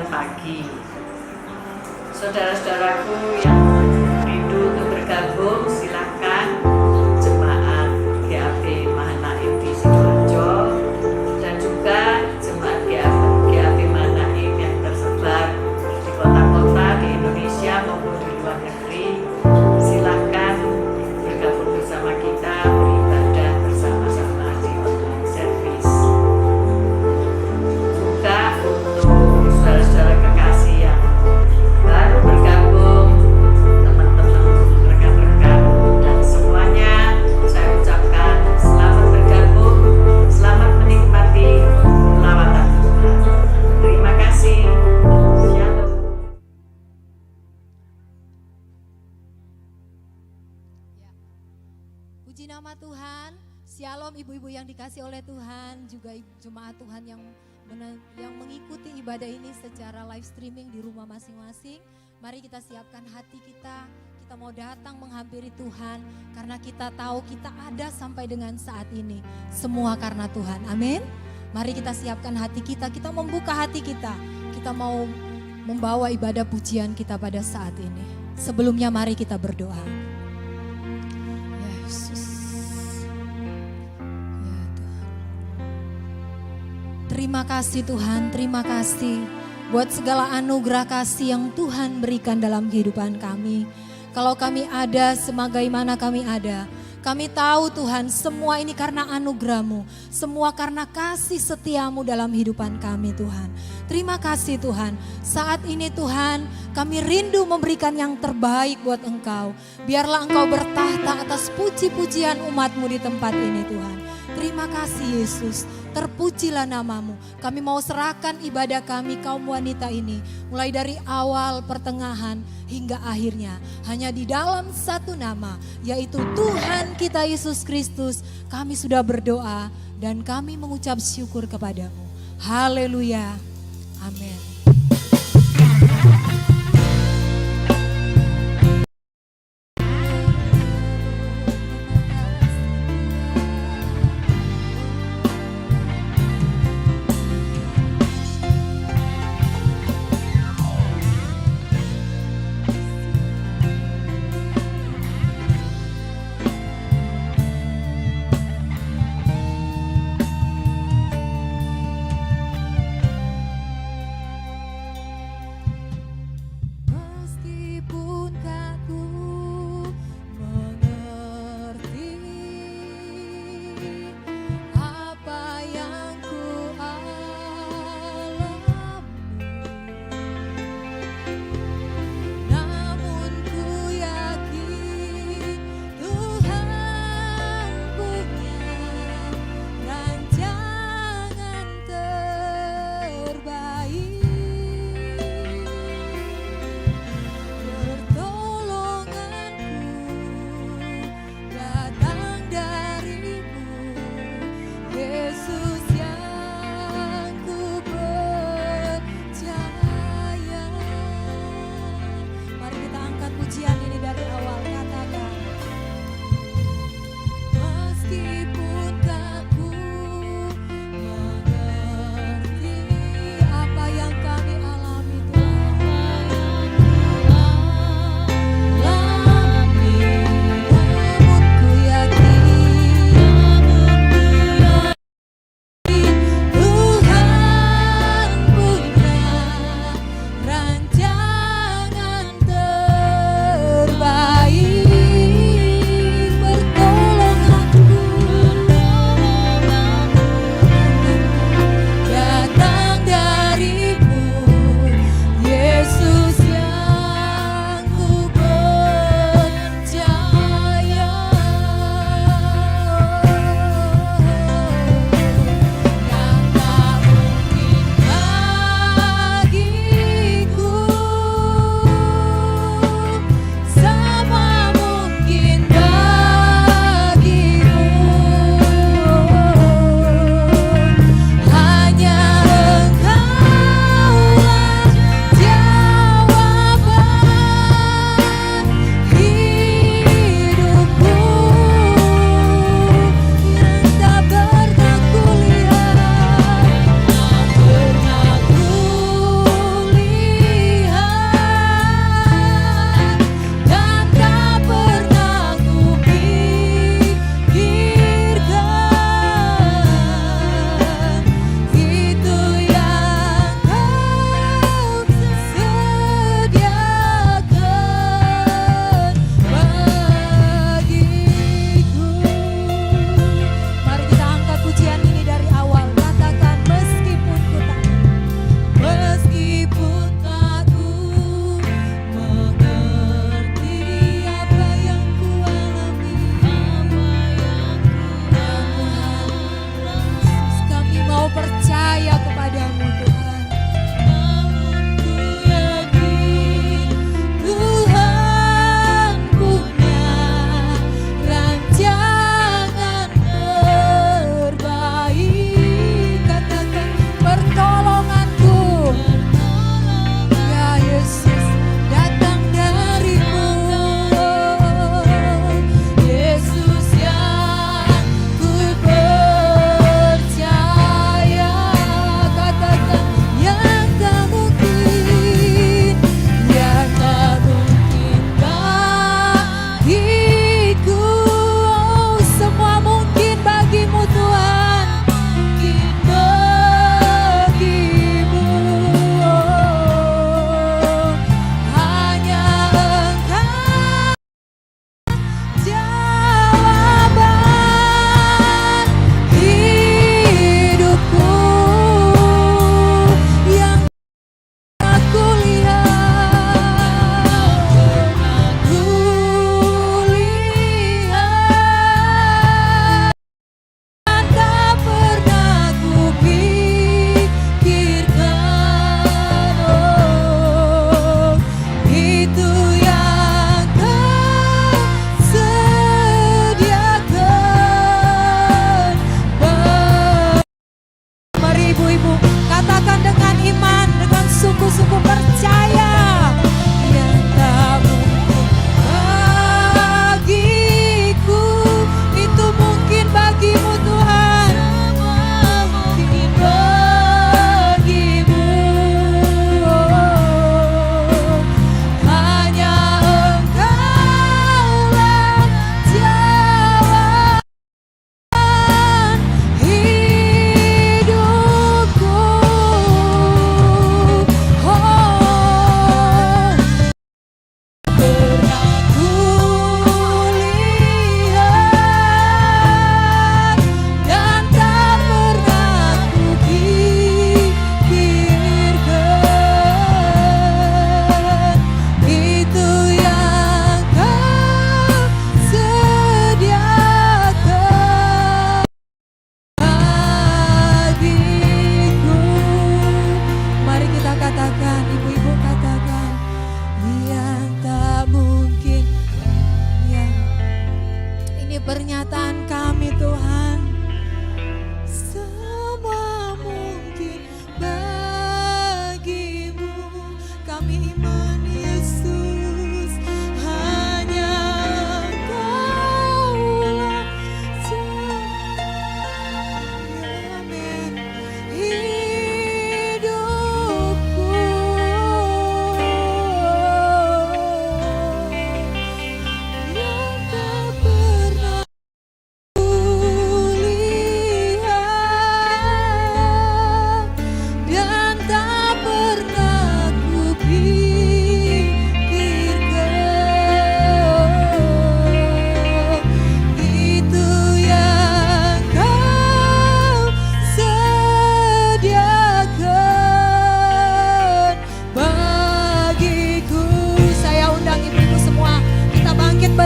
pagi. Saudara-saudaraku yang rindu untuk bergabung, silakan jemaat GAP Mahanaim di Sidoarjo dan juga jemaat GAP Mahanaim yang tersebar di kota-kota di Indonesia maupun di luar negeri. Silakan bergabung bersama kita beribadah bersama-sama di online service. Juga untuk saudara-saudara kekasih yang baru bergabung, teman-teman, rekan-rekan, dan semuanya, saya ucapkan selamat bergabung, selamat menikmati lawatan Tuhan. Terima kasih. Shalom. Puji nama Tuhan. Shalom ibu-ibu yang dikasih oleh Tuhan, juga jemaat Tuhan yang mengikuti ibadah ini secara live streaming di rumah masing-masing. Mari kita siapkan hati kita mau datang menghampiri Tuhan karena kita tahu kita ada sampai dengan saat ini. Semua karena Tuhan, amin. Mari kita siapkan hati kita membuka hati kita mau membawa ibadah pujian kita pada saat ini. Sebelumnya mari kita berdoa. Ya Yesus. Terima kasih Tuhan, terima kasih buat segala anugerah kasih yang Tuhan berikan dalam kehidupan kami. Kalau kami ada sebagaimana kami ada, kami tahu Tuhan semua ini karena anugerah-Mu, semua karena kasih setia-Mu dalam kehidupan kami Tuhan. Terima kasih Tuhan, saat ini Tuhan kami rindu memberikan yang terbaik buat Engkau. Biarlah Engkau bertahta atas puji-pujian umat-Mu di tempat ini Tuhan. Terima kasih Yesus, terpujilah nama-Mu. Kami mau serahkan ibadah kami kaum wanita ini, mulai dari awal, pertengahan, hingga akhirnya. Hanya di dalam satu nama, yaitu Tuhan kita Yesus Kristus. Kami sudah berdoa dan kami mengucap syukur kepadamu. Haleluya, amin.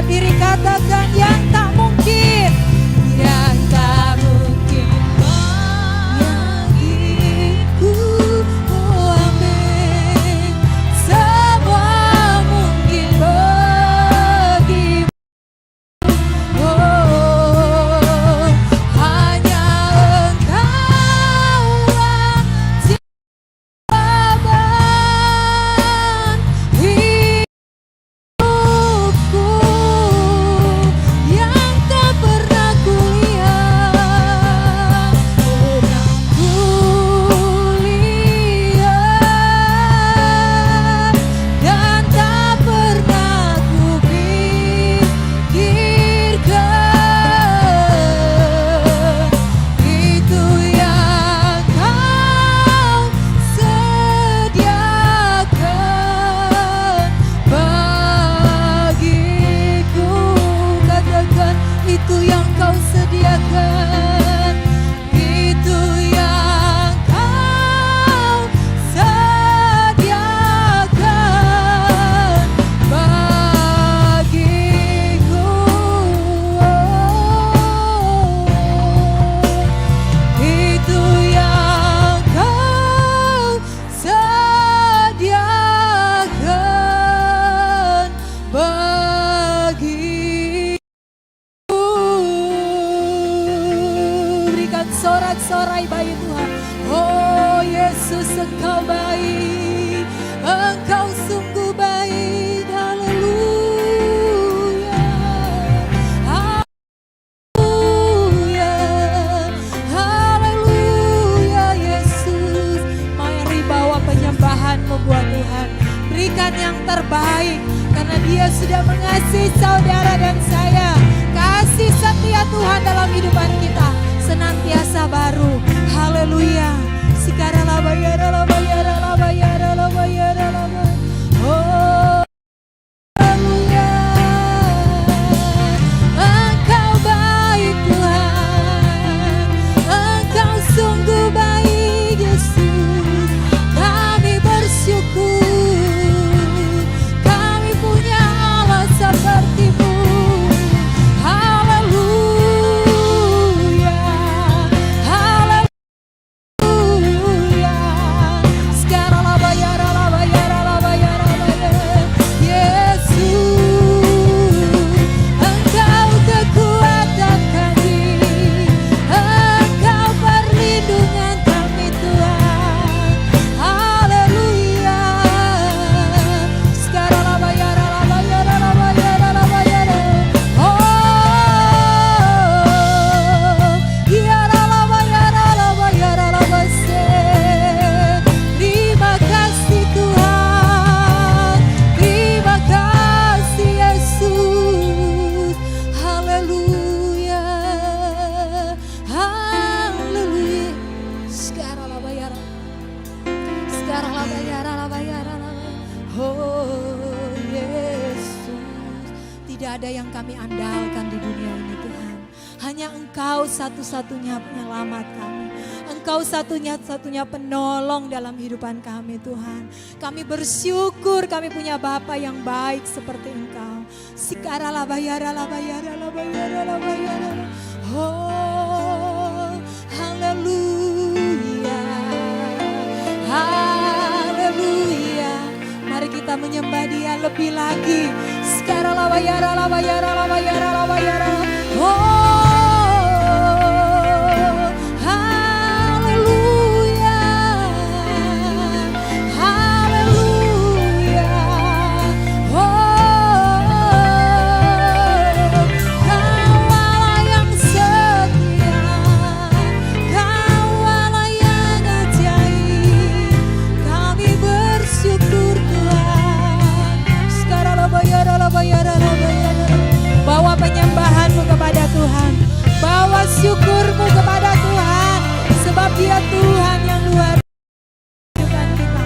dalam diri katakan yang tak mungkin, yang tak mungkin bagiku. Oh amin, semua mungkin bagimu. Oh, hanya Engkaulah jawaban hidupku yang tak pernah kulihat, dan tak pernah kupikirkan. Itu yang Kau sediakan bagiku. Katakan itu yang Kau sediakan, itu yang Kau sediakan bagiku. Itu yang Kau sediakan bagiku. Berikan sorak-sorai bagi Tuhan. Oh Yesus, Engkau baik, Engkau sungguh baik. Haleluya, haleluya, haleluya Yesus. Mari bawa penyembahanmu buat Tuhan. Berikan yang terbaik karena Dia sudah mengasihi saudara dan saya. Kasih setia Tuhan dalam hidupan kita senantiasa baru. Haleluya. Oh haleluya. Engkau baik Tuhan, Engkau sungguh baik Yesus. Kami bersyukur, kami punya Allah seperti-Mu. Haleluya, haleluya. Sekarang Oh Yesus, tidak ada yang kami andalkan di dunia ini Tuhan. Hanya Engkau satu-satunya penyelamat kami. Engkau satunya-satunya penolong dalam kehidupan kami Tuhan. Kami bersyukur kami punya Bapa yang baik seperti Engkau. Sikara bayara. Oh haleluya, haleluya. Mari kita menyembah Dia lebih lagi. Sekarang bayara. Oh haleluya, haleluya. Oh Kaulah yang setia, Kaulah yang ajaib. Kami bersyukur Tuhan. Sekarang bayara. Bawa penyembahanmu kepada Tuhan, bawa syukurmu kepada Tuhan, sebab Dia Tuhan yang luar biasa kita.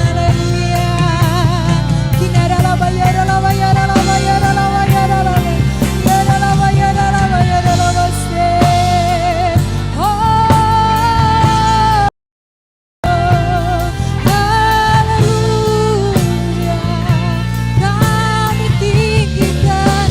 Haleluya. Haleluya. Kami tinggikan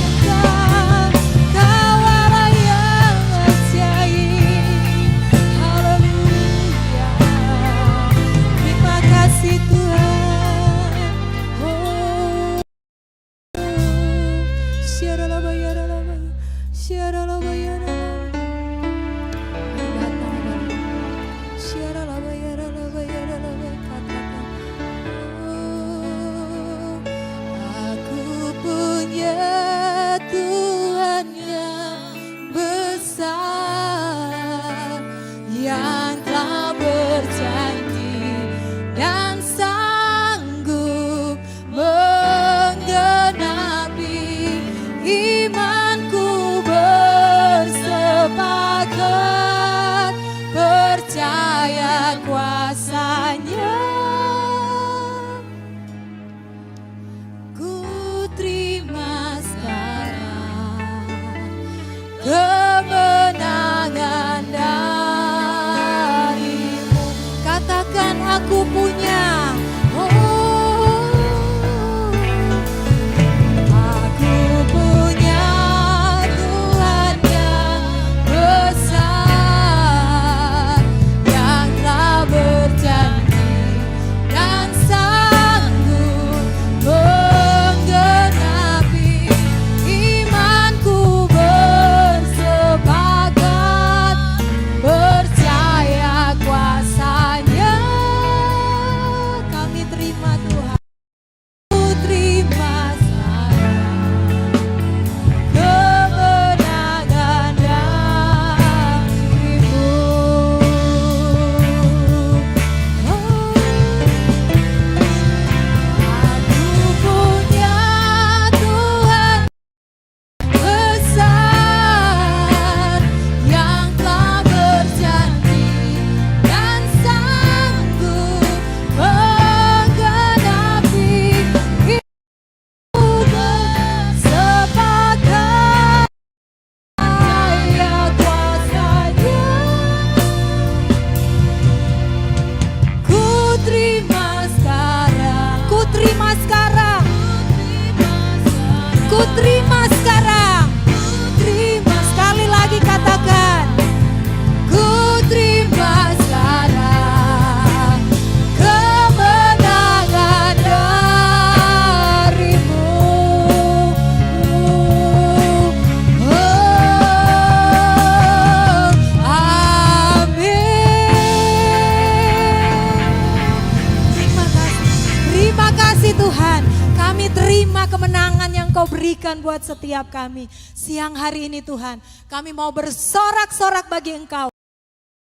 Aku punya Tuhan yang besar, yang telah berjanji dan sanggup menggenapi imanku bersepakat percaya kuasa-Nya. Ku terima sekarang kemenangan darimu. Katakan aku punya. Aku punya Tuhan yang besar, yang telah berjanji dan sanggup menggenapi imanku bersepakat percaya kuasa-Nya. Kami terima Tuhan. Ku terima sekarang kemenangan darimu. Aku punya Tuhan besar, yang telah berjanji dan sanggup menggenapi bersepakat percaya kuasa-Nya. Ku terima sekarang, ku terima sekarang, ku terima sekarang, terima. Sekali lagi katakan, ku terima sekarang kemenangan darimu. Terima kasih Tuhan. Kami terima kemenangan yang Kau berikan buat setiap kami. Siang hari ini Tuhan, kami mau bersorak-sorak bagi Engkau.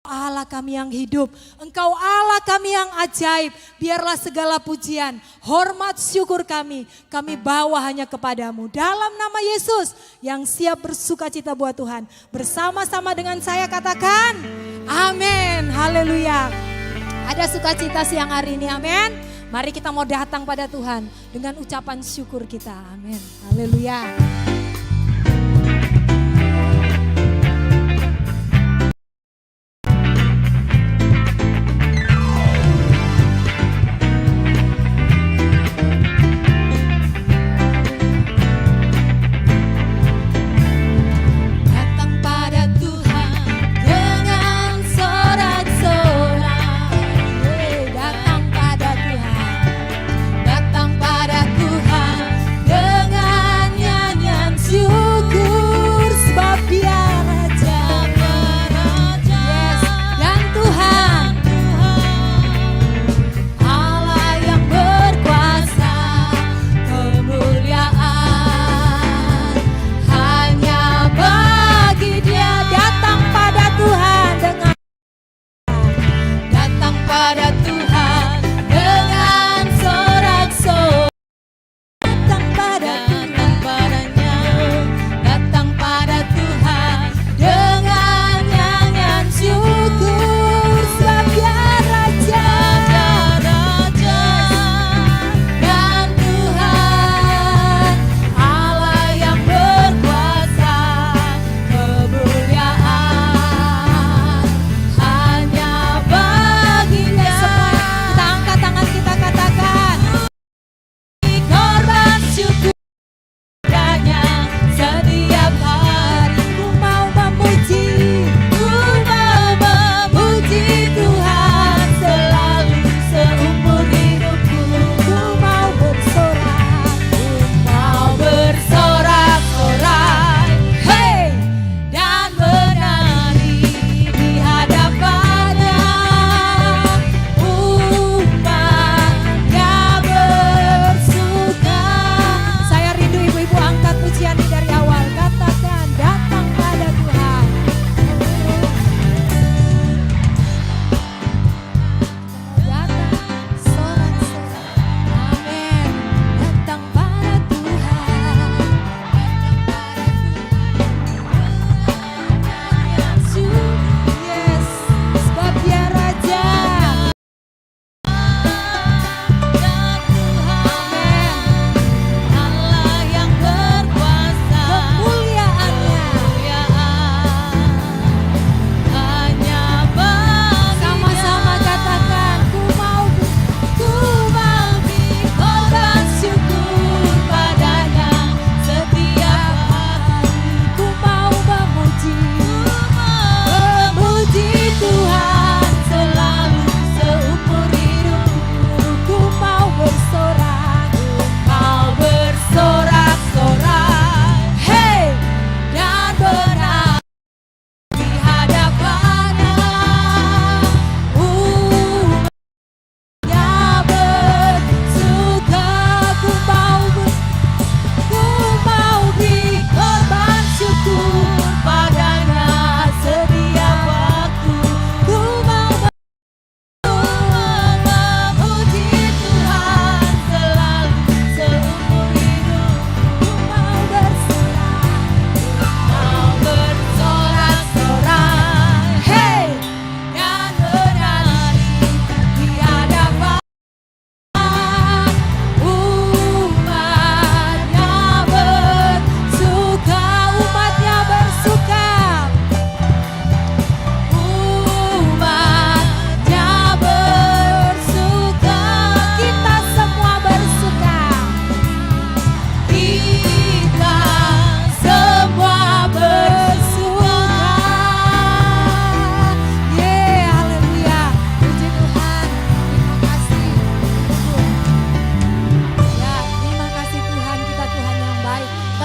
Allah kami yang hidup, Engkau Allah kami yang ajaib. Biarlah segala pujian, hormat, syukur kami bawa hanya kepadamu. Dalam nama Yesus yang siap bersuka cita buat Tuhan. Bersama-sama dengan saya katakan, amin, haleluya. Ada sukacita siang hari ini, amin. Mari kita mau datang pada Tuhan dengan ucapan syukur kita, amin, haleluya. Datang pada Tuhan dengan sorak-sorai. Datang pada Tuhan dengan nyanyian syukur.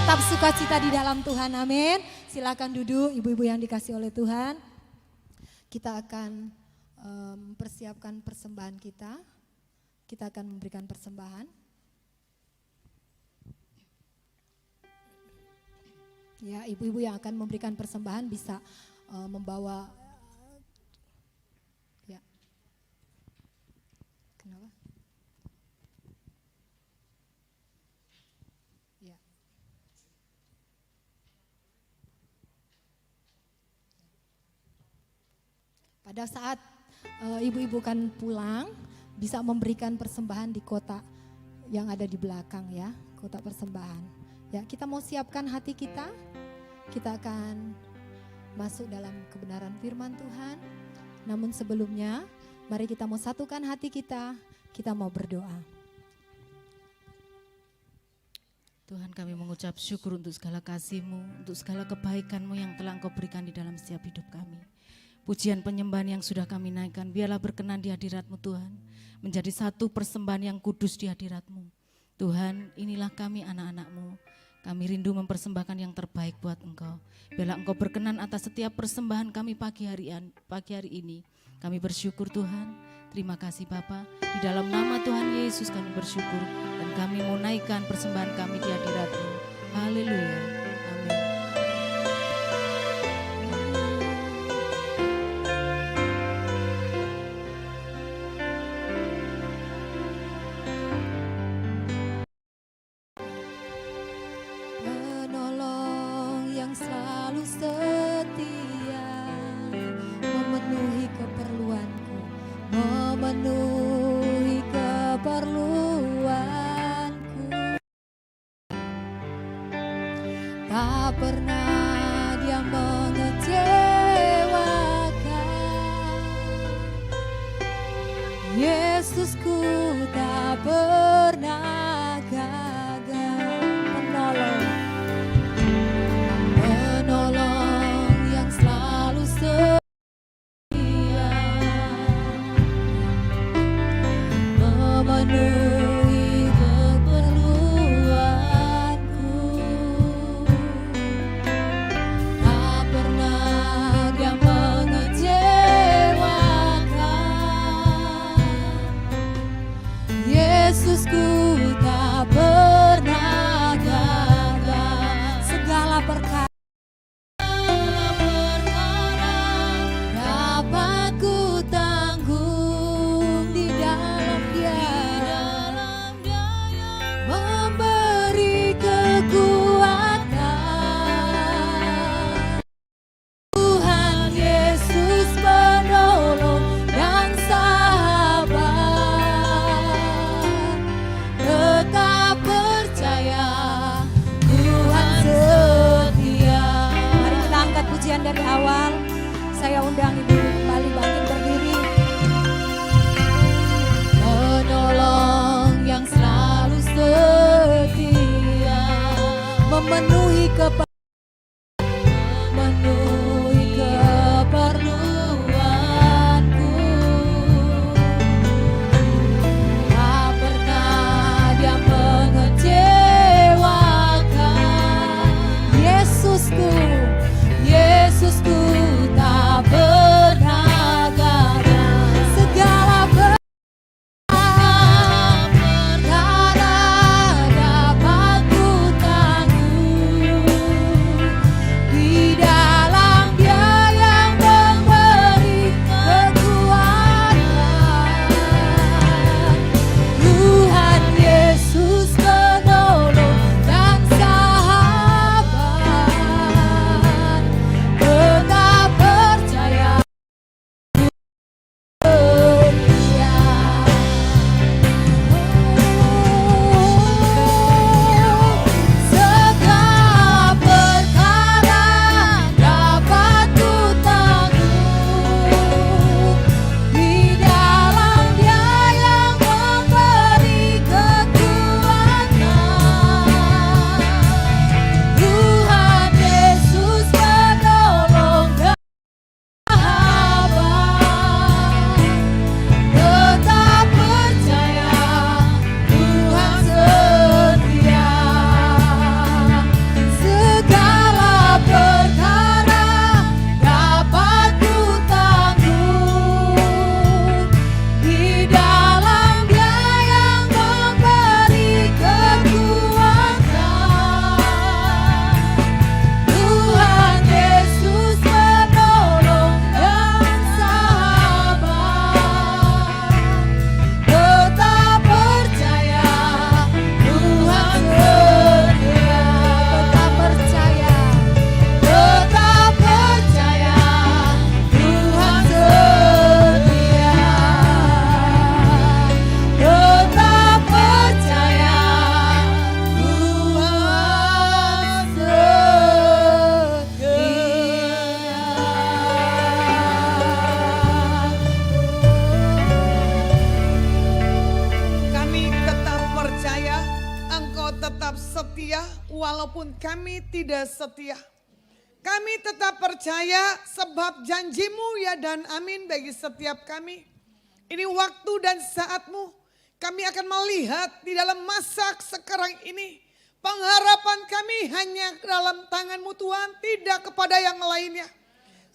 Tetap sukacita di dalam Tuhan, amin. Silakan duduk ibu-ibu yang dikasih oleh Tuhan. Kita akan mempersiapkan persembahan kita. Kita akan memberikan persembahan. Ya, ibu-ibu yang akan memberikan persembahan bisa membawa. Ya. Kenapa? Ya. Pada saat ibu-ibu kan pulang, bisa memberikan persembahan di kotak yang ada di belakang ya, kotak persembahan. Ya, kita mau siapkan hati kita. Kita akan masuk dalam kebenaran firman Tuhan. Namun sebelumnya, mari kita mau satukan hati kita mau berdoa. Tuhan, kami mengucap syukur untuk segala kasih-Mu, untuk segala kebaikan-Mu yang telah Engkau berikan di dalam setiap hidup kami. Pujian penyembahan yang sudah kami naikkan, biarlah berkenan di hadirat-Mu Tuhan, menjadi satu persembahan yang kudus di hadirat-Mu. Tuhan, inilah kami anak-anak-Mu. Kami rindu mempersembahkan yang terbaik buat Engkau. Biarlah Engkau berkenan atas setiap persembahan kami pagi hari ini. Kami bersyukur Tuhan. Terima kasih Bapa. Di dalam nama Tuhan Yesus kami bersyukur. Dan kami mau naikkan persembahan kami di hadirat-Mu. Haleluya. Amin. Selalu setia memenuhi keperluanku, memenuhi keperluanku. Tak pernah Dia mengecewakan. Yesusku tak pernah gagal menolong. Memenuhi keperluanku. Tak pernah Dia mengecewakan. Yesusku tak pernah gagal. Segala perkara dapat ku tanggung di dalam Dia, memberi kekuatan. Tuhan Yesus penolong dan sahabat. Tetap percaya Tuhan setia. Mari kita angkat pujian dari awal. Saya undang ibu kembali bangkit berdiri. Penolong yang selalu setia, memenuhi keperluanku. Tak pernah Dia mengecewakan. Yesusku tak pernah walaupun kami tidak setia. Kami tetap percaya sebab janjimu ya dan amin bagi setiap kami. Ini waktu dan saatmu. Kami akan melihat di dalam masa sekarang ini. Pengharapan kami hanya dalam tanganmu Tuhan, tidak kepada yang lainnya.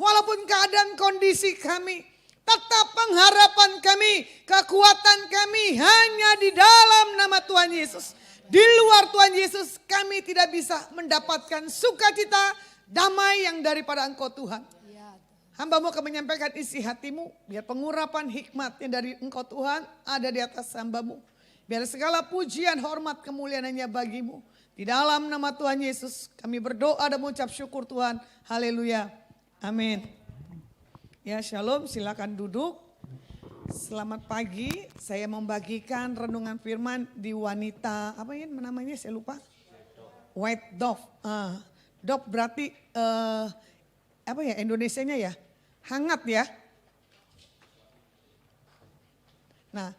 Walaupun keadaan kondisi kami, tetap pengharapan kami, kekuatan kami hanya di dalam nama Tuhan Yesus. Di luar Tuhan Yesus kami tidak bisa mendapatkan sukacita, damai yang daripada Engkau Tuhan. Hamba-Mu akan menyampaikan isi hatimu, biar pengurapan hikmat yang dari Engkau Tuhan ada di atas hamba-Mu. Biar segala pujian, hormat, kemuliaan hanya bagi-Mu. Di dalam nama Tuhan Yesus kami berdoa dan mengucap syukur Tuhan. Haleluya. Amin. Ya shalom, silakan duduk. Selamat pagi, saya membagikan renungan firman di wanita, apa ya namanya saya lupa. White dove. Dove berarti apa ya Indonesianya ya? Hangat ya. Nah,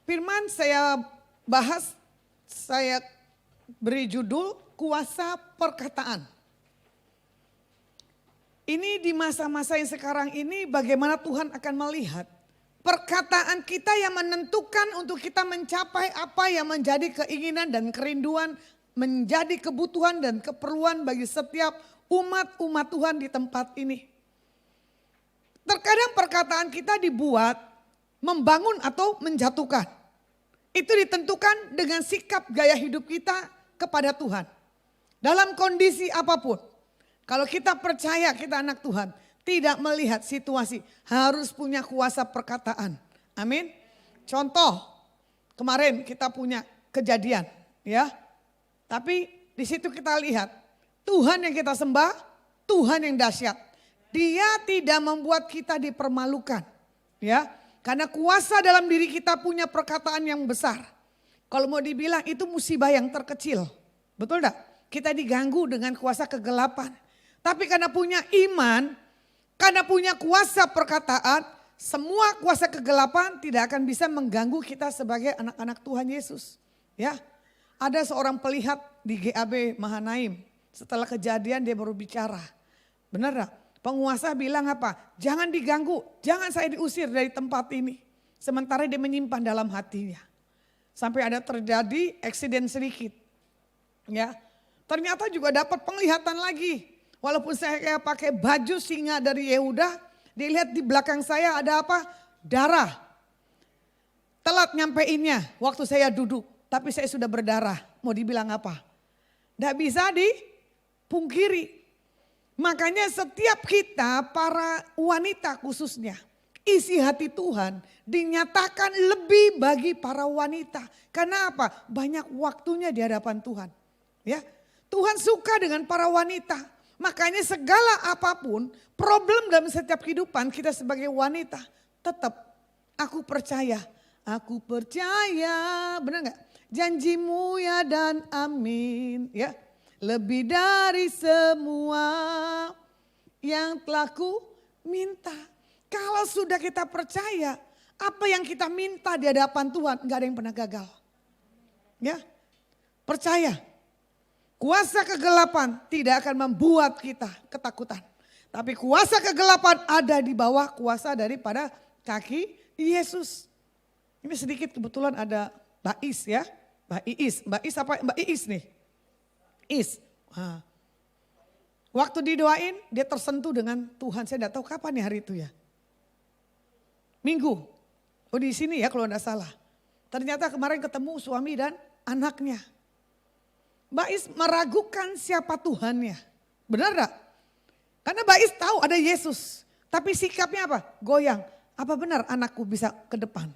firman saya bahas, saya beri judul kuasa perkataan. Ini di masa-masa yang sekarang ini bagaimana Tuhan akan melihat perkataan kita yang menentukan untuk kita mencapai apa yang menjadi keinginan dan kerinduan, menjadi kebutuhan dan keperluan bagi setiap umat-umat Tuhan di tempat ini. Terkadang perkataan kita dibuat membangun atau menjatuhkan. Itu ditentukan dengan sikap gaya hidup kita kepada Tuhan. Dalam kondisi apapun. Kalau kita percaya kita anak Tuhan, tidak melihat situasi, harus punya kuasa perkataan. Amin. Contoh, kemarin kita punya kejadian ya. Tapi di situ kita lihat Tuhan yang kita sembah, Tuhan yang dahsyat. Dia tidak membuat kita dipermalukan, ya. Karena kuasa dalam diri kita punya perkataan yang besar. Kalau mau dibilang itu musibah yang terkecil, betul enggak? Kita diganggu dengan kuasa kegelapan. Tapi karena punya iman, karena punya kuasa perkataan, semua kuasa kegelapan tidak akan bisa mengganggu kita sebagai anak-anak Tuhan Yesus, ya. Ada seorang pelihat di GAB Mahanaim, setelah kejadian dia baru bicara. Benar enggak? Penguasa bilang apa? Jangan diganggu, jangan saya diusir dari tempat ini. Sementara dia menyimpan dalam hatinya. Sampai ada terjadi eksiden sedikit. Ya, ternyata juga dapat penglihatan lagi. Walaupun saya kayak pakai baju singa dari Yehuda, dilihat di belakang saya ada apa? Darah. Telat nyampeinnya waktu saya duduk, tapi saya sudah berdarah. Mau dibilang apa? Tidak bisa dipungkiri. Makanya setiap kita para wanita khususnya, isi hati Tuhan dinyatakan lebih bagi para wanita. Karena apa? Banyak waktunya di hadapan Tuhan. Ya, Tuhan suka dengan para wanita. Makanya segala apapun problem dalam setiap kehidupan kita sebagai wanita, tetap aku percaya, benar nggak? Janjimu ya dan amin, ya. Lebih dari semua yang telah ku minta. Kalau sudah kita percaya, apa yang kita minta di hadapan Tuhan nggak ada yang pernah gagal. Ya, percaya. Kuasa kegelapan tidak akan membuat kita ketakutan. Tapi kuasa kegelapan ada di bawah kuasa daripada kaki Yesus. Ini sedikit kebetulan ada Mbak Is ya. Mbak Iis apa? Mbak Iis nih. Nah. Waktu didoain dia tersentuh dengan Tuhan. Saya tidak tahu kapan ya hari itu ya. Minggu. Oh di sini ya kalau tidak salah. Ternyata kemarin ketemu suami dan anaknya. Mbak Is meragukan siapa Tuhannya. Benar enggak? Karena Mbak Is tahu ada Yesus. Tapi sikapnya apa? Goyang. Apa benar anakku bisa ke depan?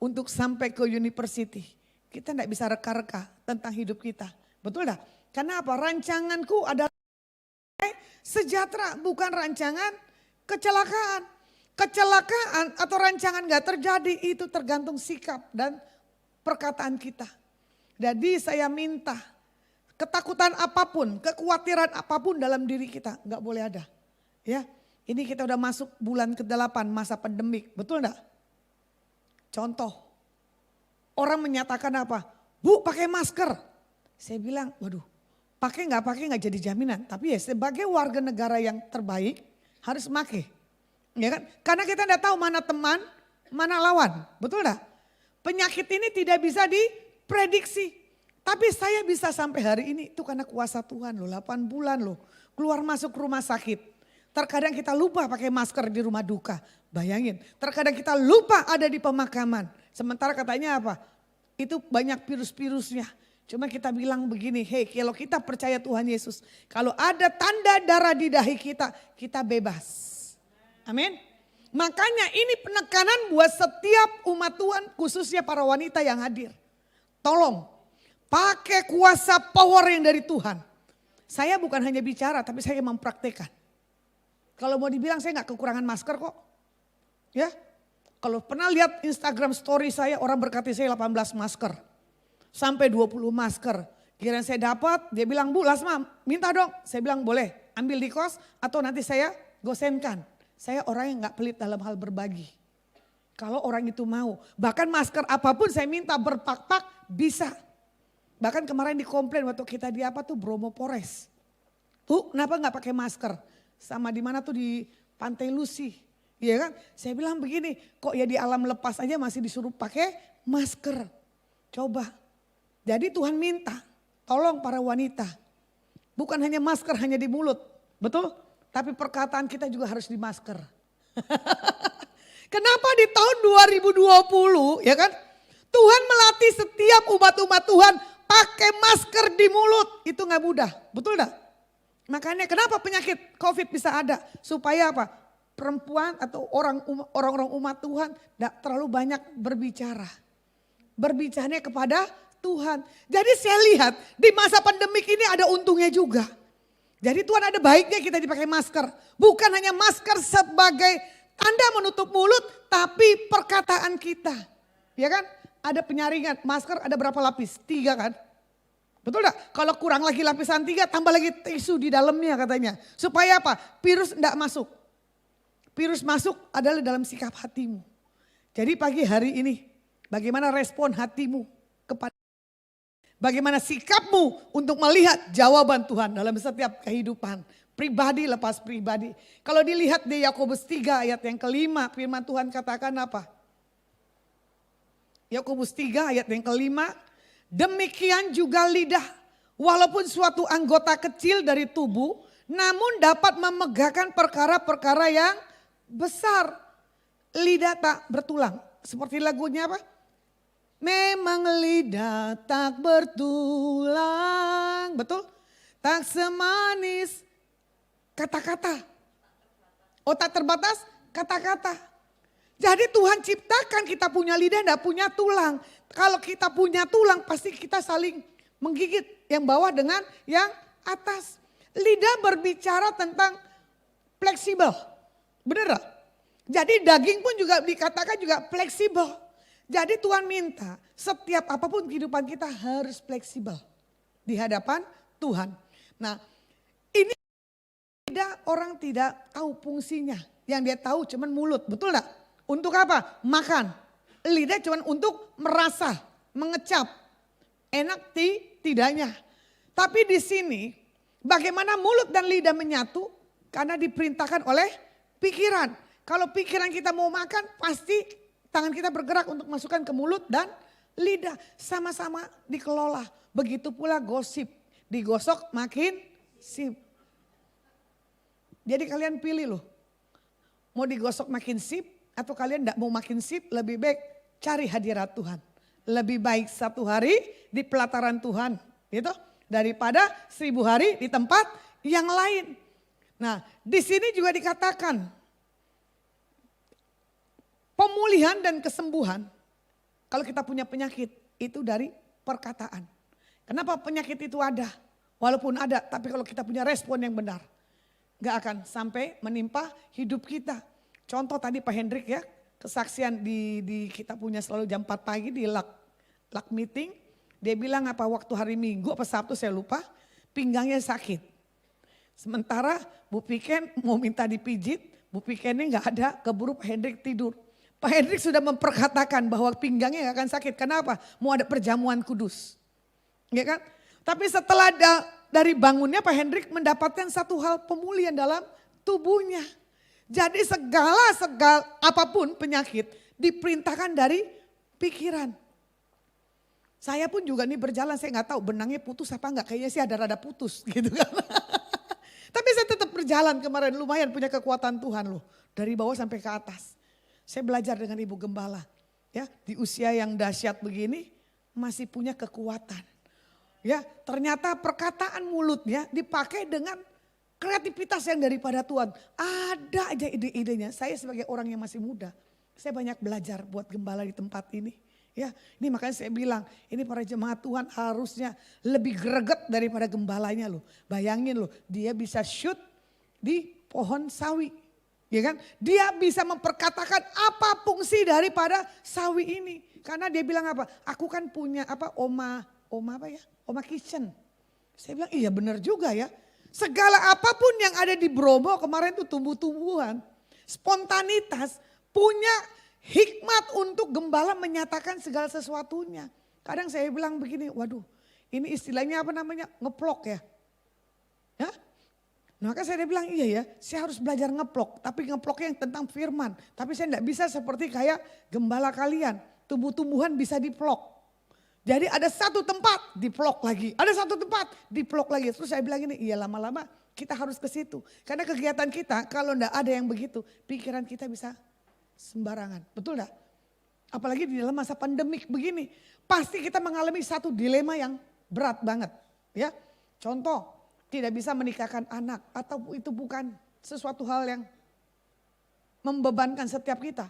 Untuk sampai ke university. Kita tidak bisa reka-reka tentang hidup kita. Betul enggak? Karena apa? Rancanganku adalah sejahtera, bukan rancangan kecelakaan. Kecelakaan atau rancangan gak terjadi itu tergantung sikap dan perkataan kita. Jadi saya minta ketakutan apapun, kekhawatiran apapun dalam diri kita gak boleh ada. Ya, ini kita udah masuk bulan ke-8 masa pandemik, betul enggak? Contoh, orang menyatakan apa? Bu pakai masker. Saya bilang, waduh pakai nggak jadi jaminan. Tapi ya sebagai warga negara yang terbaik harus pakai. Ya kan? Karena kita tidak tahu mana teman, mana lawan. Betul enggak? Penyakit ini tidak bisa diprediksi. Tapi saya bisa sampai hari ini itu karena kuasa Tuhan loh. 8 bulan loh. Keluar masuk rumah sakit. Terkadang kita lupa pakai masker di rumah duka. Bayangin. Terkadang kita lupa ada di pemakaman. Sementara katanya apa? Itu banyak virus-virusnya. Cuma kita bilang begini, hey kalau kita percaya Tuhan Yesus. Kalau ada tanda darah di dahi kita, kita bebas. Amin. Makanya ini penekanan buat setiap umat Tuhan, khususnya para wanita yang hadir. Tolong, pakai kuasa power yang dari Tuhan. Saya bukan hanya bicara, tapi saya mempraktekkan. Kalau mau dibilang saya nggak kekurangan masker kok. Ya, kalau pernah lihat Instagram story saya, orang berkati saya 18 masker. Sampai 20 masker. Kira saya dapat, dia bilang, Bu Lasma minta dong. Saya bilang boleh, ambil di kos atau nanti saya gosenkan. Saya orang yang gak pelit dalam hal berbagi. Kalau orang itu mau. Bahkan masker apapun saya minta berpak-pak bisa. Bahkan kemarin dikomplain waktu kita di apa tuh Bromo Polres. Bu kenapa gak pakai masker? Sama di mana tuh di Pantai Lusi. Iya kan? Saya bilang begini, kok ya di alam lepas aja masih disuruh pakai masker. Coba. Jadi Tuhan minta, tolong para wanita. Bukan hanya masker hanya di mulut. Betul? Tapi perkataan kita juga harus di masker. Kenapa di tahun 2020 ya kan? Tuhan melatih setiap umat-umat Tuhan pakai masker di mulut. Itu gak mudah, betul gak? Makanya kenapa penyakit COVID bisa ada? Supaya apa? Perempuan atau orang-orang umat Tuhan gak terlalu banyak berbicara. Berbicaranya kepada Tuhan. Jadi saya lihat di masa pandemik ini ada untungnya juga. Jadi Tuhan ada baiknya kita dipakai masker. Bukan hanya masker sebagai tanda menutup mulut, tapi perkataan kita. Ya kan? Ada penyaringan, masker ada berapa lapis? 3 kan? Betul gak? Kalau kurang lagi lapisan 3, tambah lagi tisu di dalamnya katanya. Supaya apa? Virus tidak masuk. Virus masuk adalah dalam sikap hatimu. Jadi pagi hari ini, bagaimana respon hatimu kepada bagaimana sikapmu untuk melihat jawaban Tuhan dalam setiap kehidupan. Pribadi lepas pribadi. Kalau dilihat di Yakobus 3 ayat yang kelima, firman Tuhan katakan apa? Yakobus 3 ayat yang kelima, demikian juga lidah. Walaupun suatu anggota kecil dari tubuh, namun dapat memegahkan perkara-perkara yang besar. Lidah tak bertulang. Seperti lagunya apa? Memang lidah tak bertulang, betul? Tak semanis kata-kata. Oh tak terbatas kata-kata. Jadi Tuhan ciptakan kita punya lidah, enggak punya tulang. Kalau kita punya tulang pasti kita saling menggigit yang bawah dengan yang atas. Lidah berbicara tentang fleksibel, benar gak? Jadi daging pun juga dikatakan juga fleksibel. Jadi Tuhan minta setiap apapun kehidupan kita harus fleksibel di hadapan Tuhan. Nah ini orang tidak tahu fungsinya. Yang dia tahu cuman mulut, betul gak? Untuk apa? Makan. Lidah cuman untuk merasa, mengecap. Enak tidaknya. Tapi di sini bagaimana mulut dan lidah menyatu? Karena diperintahkan oleh pikiran. Kalau pikiran kita mau makan pasti tangan kita bergerak untuk masukkan ke mulut dan lidah. Sama-sama dikelola. Begitu pula gosip. Digosok makin sip. Jadi kalian pilih loh. Mau digosok makin sip atau kalian tidak mau makin sip, lebih baik cari hadirat Tuhan. Lebih baik 1 hari di pelataran Tuhan. Gitu. Daripada 1000 hari di tempat yang lain. Nah di sini juga dikatakan pemulihan dan kesembuhan, kalau kita punya penyakit, itu dari perkataan. Kenapa penyakit itu ada? Walaupun ada, tapi kalau kita punya respon yang benar, gak akan sampai menimpa hidup kita. Contoh tadi Pak Hendrik ya, kesaksian di kita punya selalu jam 4 pagi di LAK meeting. Dia bilang apa waktu hari Minggu apa Sabtu saya lupa, pinggangnya sakit. Sementara Bu Piken mau minta dipijit, Bu Pikennya gak ada, keburu Pak Hendrik tidur. Pak Hendrik sudah memperkatakan bahwa pinggangnya gak akan sakit. Kenapa? Mau ada perjamuan kudus. Ya kan? Tapi setelah dari bangunnya Pak Hendrik mendapatkan satu hal pemulihan dalam tubuhnya. Jadi segala apapun penyakit diperintahkan dari pikiran. Saya pun juga nih berjalan, saya nggak tahu benangnya putus apa enggak, kayaknya sih ada rada putus gitu kan. Tapi saya tetap berjalan kemarin, lumayan punya kekuatan Tuhan loh. Dari bawah sampai ke atas. Saya belajar dengan Ibu Gembala. Ya, di usia yang dahsyat begini masih punya kekuatan. Ya, ternyata perkataan mulutnya dipakai dengan kreativitas yang daripada Tuhan. Ada aja ide-idenya. Saya sebagai orang yang masih muda, saya banyak belajar buat gembala di tempat ini. Ya, ini makanya saya bilang, ini para jemaat Tuhan harusnya lebih greget daripada gembalanya loh. Bayangin loh, dia bisa shoot di pohon sawi. Ya kan? Dia bisa memperkatakan apa fungsi daripada sawi ini. Karena dia bilang apa? Aku kan punya apa? Oma kitchen. Saya bilang iya benar juga ya. Segala apapun yang ada di Bromo kemarin itu tumbuh-tumbuhan. Spontanitas punya hikmat untuk gembala menyatakan segala sesuatunya. Kadang saya bilang begini, waduh ini istilahnya apa namanya? Ngeplok ya. Ya? Nah, maka saya bilang iya ya, saya harus belajar ngeplok. Tapi ngeploknya yang tentang firman. Tapi saya tidak bisa seperti kayak gembala kalian. Tumbuh-tumbuhan bisa diplok. Jadi ada satu tempat diplok lagi. Ada satu tempat diplok lagi. Terus saya bilang ini, iya lama-lama kita harus ke situ. Karena kegiatan kita kalau tidak ada yang begitu, pikiran kita bisa sembarangan, betul enggak? Apalagi di dalam masa pandemik begini, pasti kita mengalami satu dilema yang berat banget, ya. Contoh, tidak bisa menikahkan anak atau itu bukan sesuatu hal yang membebankan setiap kita.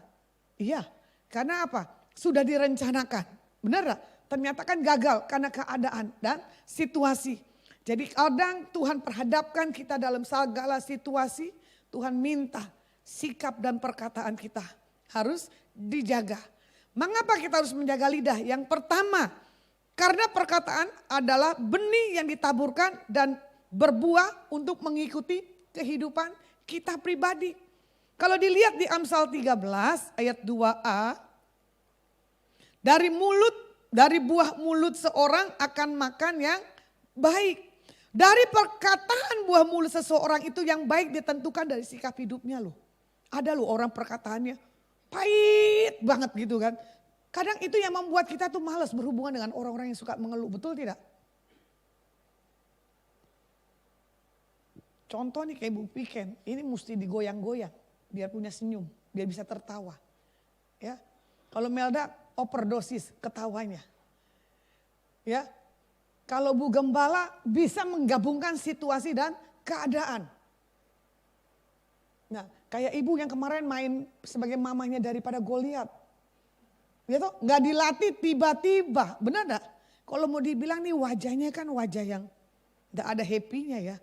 Iya, karena apa? Sudah direncanakan, benar enggak? Ternyata kan gagal karena keadaan dan situasi. Jadi kadang Tuhan perhadapkan kita dalam segala situasi, Tuhan minta sikap dan perkataan kita harus dijaga. Mengapa kita harus menjaga lidah? Yang pertama, karena perkataan adalah benih yang ditaburkan dan berbuah untuk mengikuti kehidupan kita pribadi. Kalau dilihat di Amsal 13 ayat 2a, dari buah mulut seorang akan makan yang baik. Dari perkataan buah mulut seseorang itu yang baik ditentukan dari sikap hidupnya loh. Ada loh orang perkataannya pahit banget gitu kan. Kadang itu yang membuat kita tuh malas berhubungan dengan orang-orang yang suka mengeluh, betul tidak? Contoh nih kayak Bu Piken, ini mesti digoyang-goyang biar punya senyum, biar bisa tertawa. Ya, kalau Melda overdosis ketawanya. Ya, kalau Bu Gembala bisa menggabungkan situasi dan keadaan. Nah, kayak ibu yang kemarin main sebagai mamanya daripada Goliat. Ya toh, nggak dilatih tiba-tiba, benar enggak? Kalau mau dibilang nih wajahnya kan wajah yang enggak ada happy-nya ya.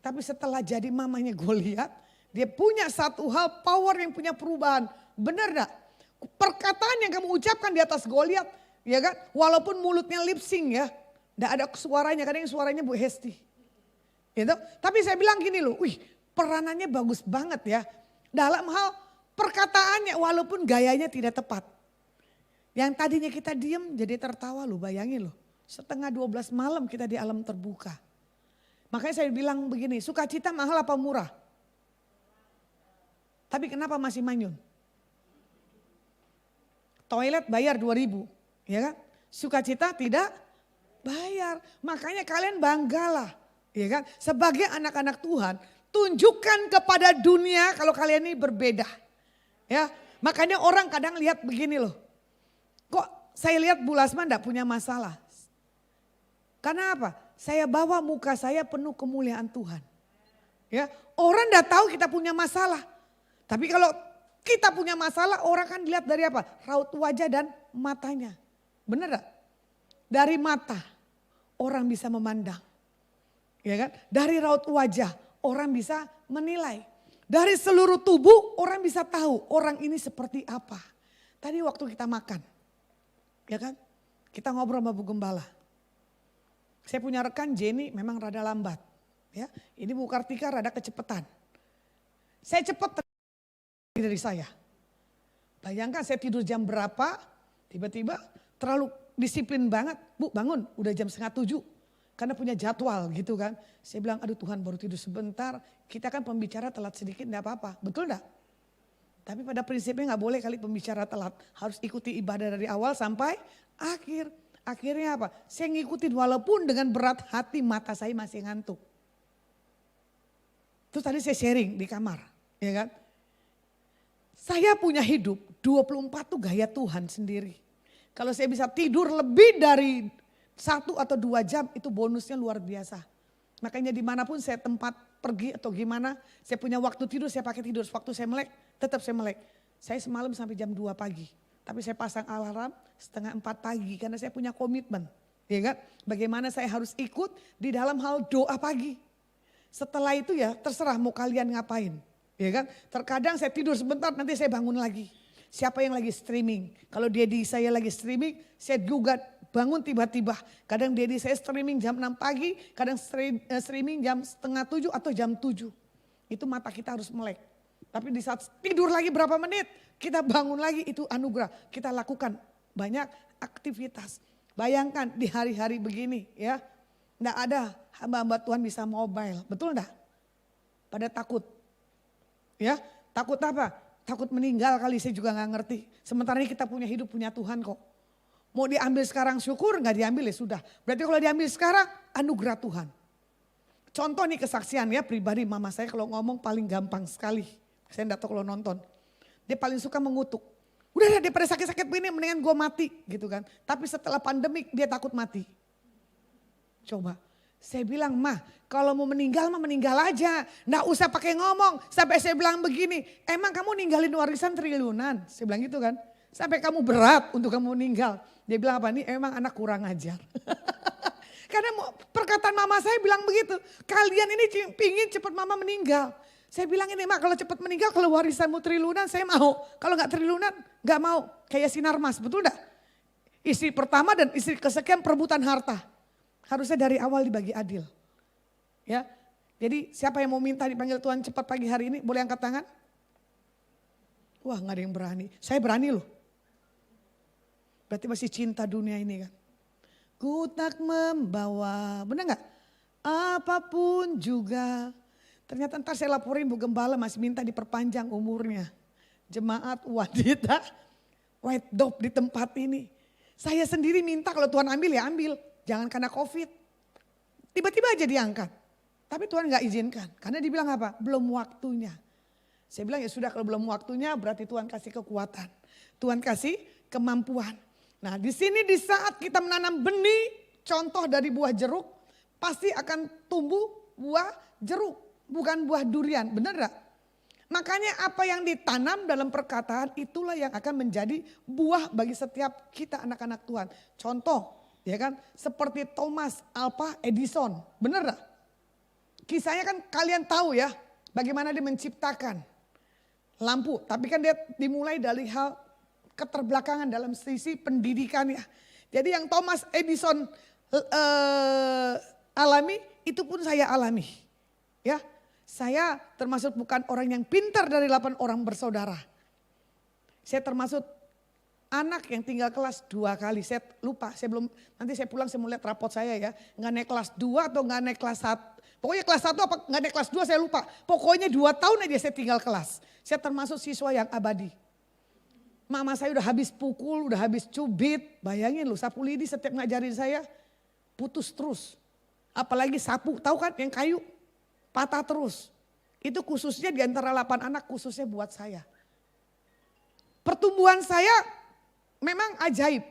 Tapi setelah jadi mamanya Goliat, dia punya satu hal power yang punya perubahan. Benar enggak? Perkataan yang kamu ucapkan di atas Goliat, ya kan? Walaupun mulutnya lip sync ya, enggak ada suaranya, kadang suaranya Bu Hesti. Gitu. Tapi saya bilang gini loh, wih, peranannya bagus banget ya. Dalam hal perkataannya walaupun gayanya tidak tepat. Yang tadinya kita diem jadi tertawa loh, bayangin loh. 11:30 malam kita di alam terbuka. Makanya saya bilang begini, sukacita mahal apa murah? Tapi kenapa masih manyun? Toilet bayar 2.000, ya kan? Sukacita tidak bayar. Makanya kalian banggalah, ya kan? Sebagai anak-anak Tuhan, tunjukkan kepada dunia kalau kalian ini berbeda. Ya, makanya orang kadang lihat begini loh. Kok saya lihat Bu Lasma enggak punya masalah? Karena apa? Saya bawa muka saya penuh kemuliaan Tuhan. Ya, orang enggak tahu kita punya masalah. Tapi kalau kita punya masalah, orang kan lihat dari apa? Raut wajah dan matanya. Benar enggak? Dari mata orang bisa memandang. Ya kan? Dari raut wajah orang bisa menilai. Dari seluruh tubuh orang bisa tahu orang ini seperti apa. Tadi waktu kita makan, ya kan? Kita ngobrol sama Bu Gembala. Saya punya rekan Jenny memang rada lambat. Ya, ini Bu Kartika rada kecepatan. Saya cepat dari saya. Bayangkan saya tidur jam berapa, tiba-tiba terlalu disiplin banget. Bu bangun, udah jam 6:30. karena punya jadwal gitu kan. Saya bilang, aduh Tuhan baru tidur sebentar, kita kan pembicara telat sedikit enggak apa-apa, betul enggak? Tapi pada prinsipnya nggak boleh kali pembicara telat, harus ikuti ibadah dari awal sampai akhir. Akhirnya apa? Saya ngikutin walaupun dengan berat hati mata saya masih ngantuk. Terus tadi saya sharing di kamar, ya kan? Saya punya hidup 24 tuh gaya Tuhan sendiri. Kalau saya bisa tidur lebih dari 1 atau 2 jam itu bonusnya luar biasa. Makanya dimanapun saya tempat pergi atau gimana, saya punya waktu tidur saya pakai tidur. Waktu saya melek, tetap saya melek. Saya semalam sampai jam 2 pagi. Tapi saya pasang alarm 3:30 pagi karena saya punya komitmen. Ya kan? Bagaimana saya harus ikut di dalam hal doa pagi. Setelah itu ya terserah mau kalian ngapain. Ya kan? Terkadang saya tidur sebentar nanti saya bangun lagi. Siapa yang lagi streaming? Kalau Dedi saya lagi streaming, saya juga bangun tiba-tiba. Kadang Dedi saya streaming jam 6 pagi, kadang streaming jam 6:30 atau jam 7. Itu mata kita harus melek. Tapi di saat tidur lagi berapa menit, kita bangun lagi, itu anugerah. Kita lakukan banyak aktivitas. Bayangkan di hari-hari begini ya, enggak ada hamba-hamba Tuhan bisa mobile, betul enggak? Pada takut. Ya, takut apa? Takut meninggal kali, saya juga nggak ngerti. Sementara ini kita punya hidup, punya Tuhan kok. Mau diambil sekarang syukur, nggak diambil ya sudah. Berarti kalau diambil sekarang, anugerah Tuhan. Contoh nih kesaksian ya pribadi mama saya kalau ngomong paling gampang sekali. Saya enggak tahu kalau nonton. Dia paling suka mengutuk. Udah daripada sakit-sakit begini mendingan gue mati gitu kan. Tapi setelah pandemik dia takut mati. Coba. Saya bilang, mah kalau mau meninggal mah meninggal aja. Nggak usah pakai ngomong. Sampai saya bilang begini, emang kamu ninggalin warisan triliunan? Saya bilang gitu kan. Sampai kamu berat untuk kamu meninggal. Dia bilang apa nih, emang anak kurang ajar. Karena perkataan mama saya bilang begitu. Kalian ini pingin cepat mama meninggal. Saya bilang ini mak kalau cepat meninggal kalau warisanmu triliunan saya mau. Kalau nggak triliunan nggak mau. Kayak Sinarmas, betul enggak? Istri pertama dan istri kesekian perebutan harta. Harusnya dari awal dibagi adil. Ya. Jadi siapa yang mau minta dipanggil Tuhan cepat pagi hari ini boleh angkat tangan? Wah gak ada yang berani. Saya berani loh. Berarti masih cinta dunia ini kan. Ku tak membawa, benar gak? Apapun juga. Ternyata ntar saya laporin Bu Gembala masih minta diperpanjang umurnya. Jemaat wanita white dove di tempat ini. Saya sendiri minta kalau Tuhan ambil ya ambil. Jangan karena COVID. Tiba-tiba aja diangkat. Tapi Tuhan gak izinkan. Karena dibilang apa? Belum waktunya. Saya bilang ya sudah kalau belum waktunya berarti Tuhan kasih kekuatan. Tuhan kasih kemampuan. Nah di sini di saat kita menanam benih. Contoh dari buah jeruk. Pasti akan tumbuh buah jeruk. Bukan buah durian. Benar gak? Makanya apa yang ditanam dalam perkataan itulah yang akan menjadi buah bagi setiap kita anak-anak Tuhan. Contoh. Ya kan, seperti Thomas Alva Edison, benar gak? Kisahnya kan kalian tahu ya, bagaimana dia menciptakan lampu. Tapi kan dia dimulai dari hal keterbelakangan dalam sisi pendidikannya. Jadi yang Thomas Edison alami, itu pun saya alami. Ya, saya termasuk bukan orang yang pintar dari 8 orang bersaudara. Saya termasuk anak yang tinggal kelas 2 kali, saya lupa, saya belum, nanti saya pulang saya mau lihat rapot saya ya. Nggak naik kelas 2 atau nggak naik kelas 1. Pokoknya kelas 1 apa nggak naik kelas 2 saya lupa. Pokoknya 2 tahun aja saya tinggal kelas. Saya termasuk siswa yang abadi. Mama saya udah habis pukul, udah habis cubit. Bayangin loh sapu lidi setiap ngajarin saya putus terus. Apalagi sapu, tahu kan yang kayu patah terus. Itu khususnya di antara 8 anak khususnya buat saya. Pertumbuhan saya memang ajaib.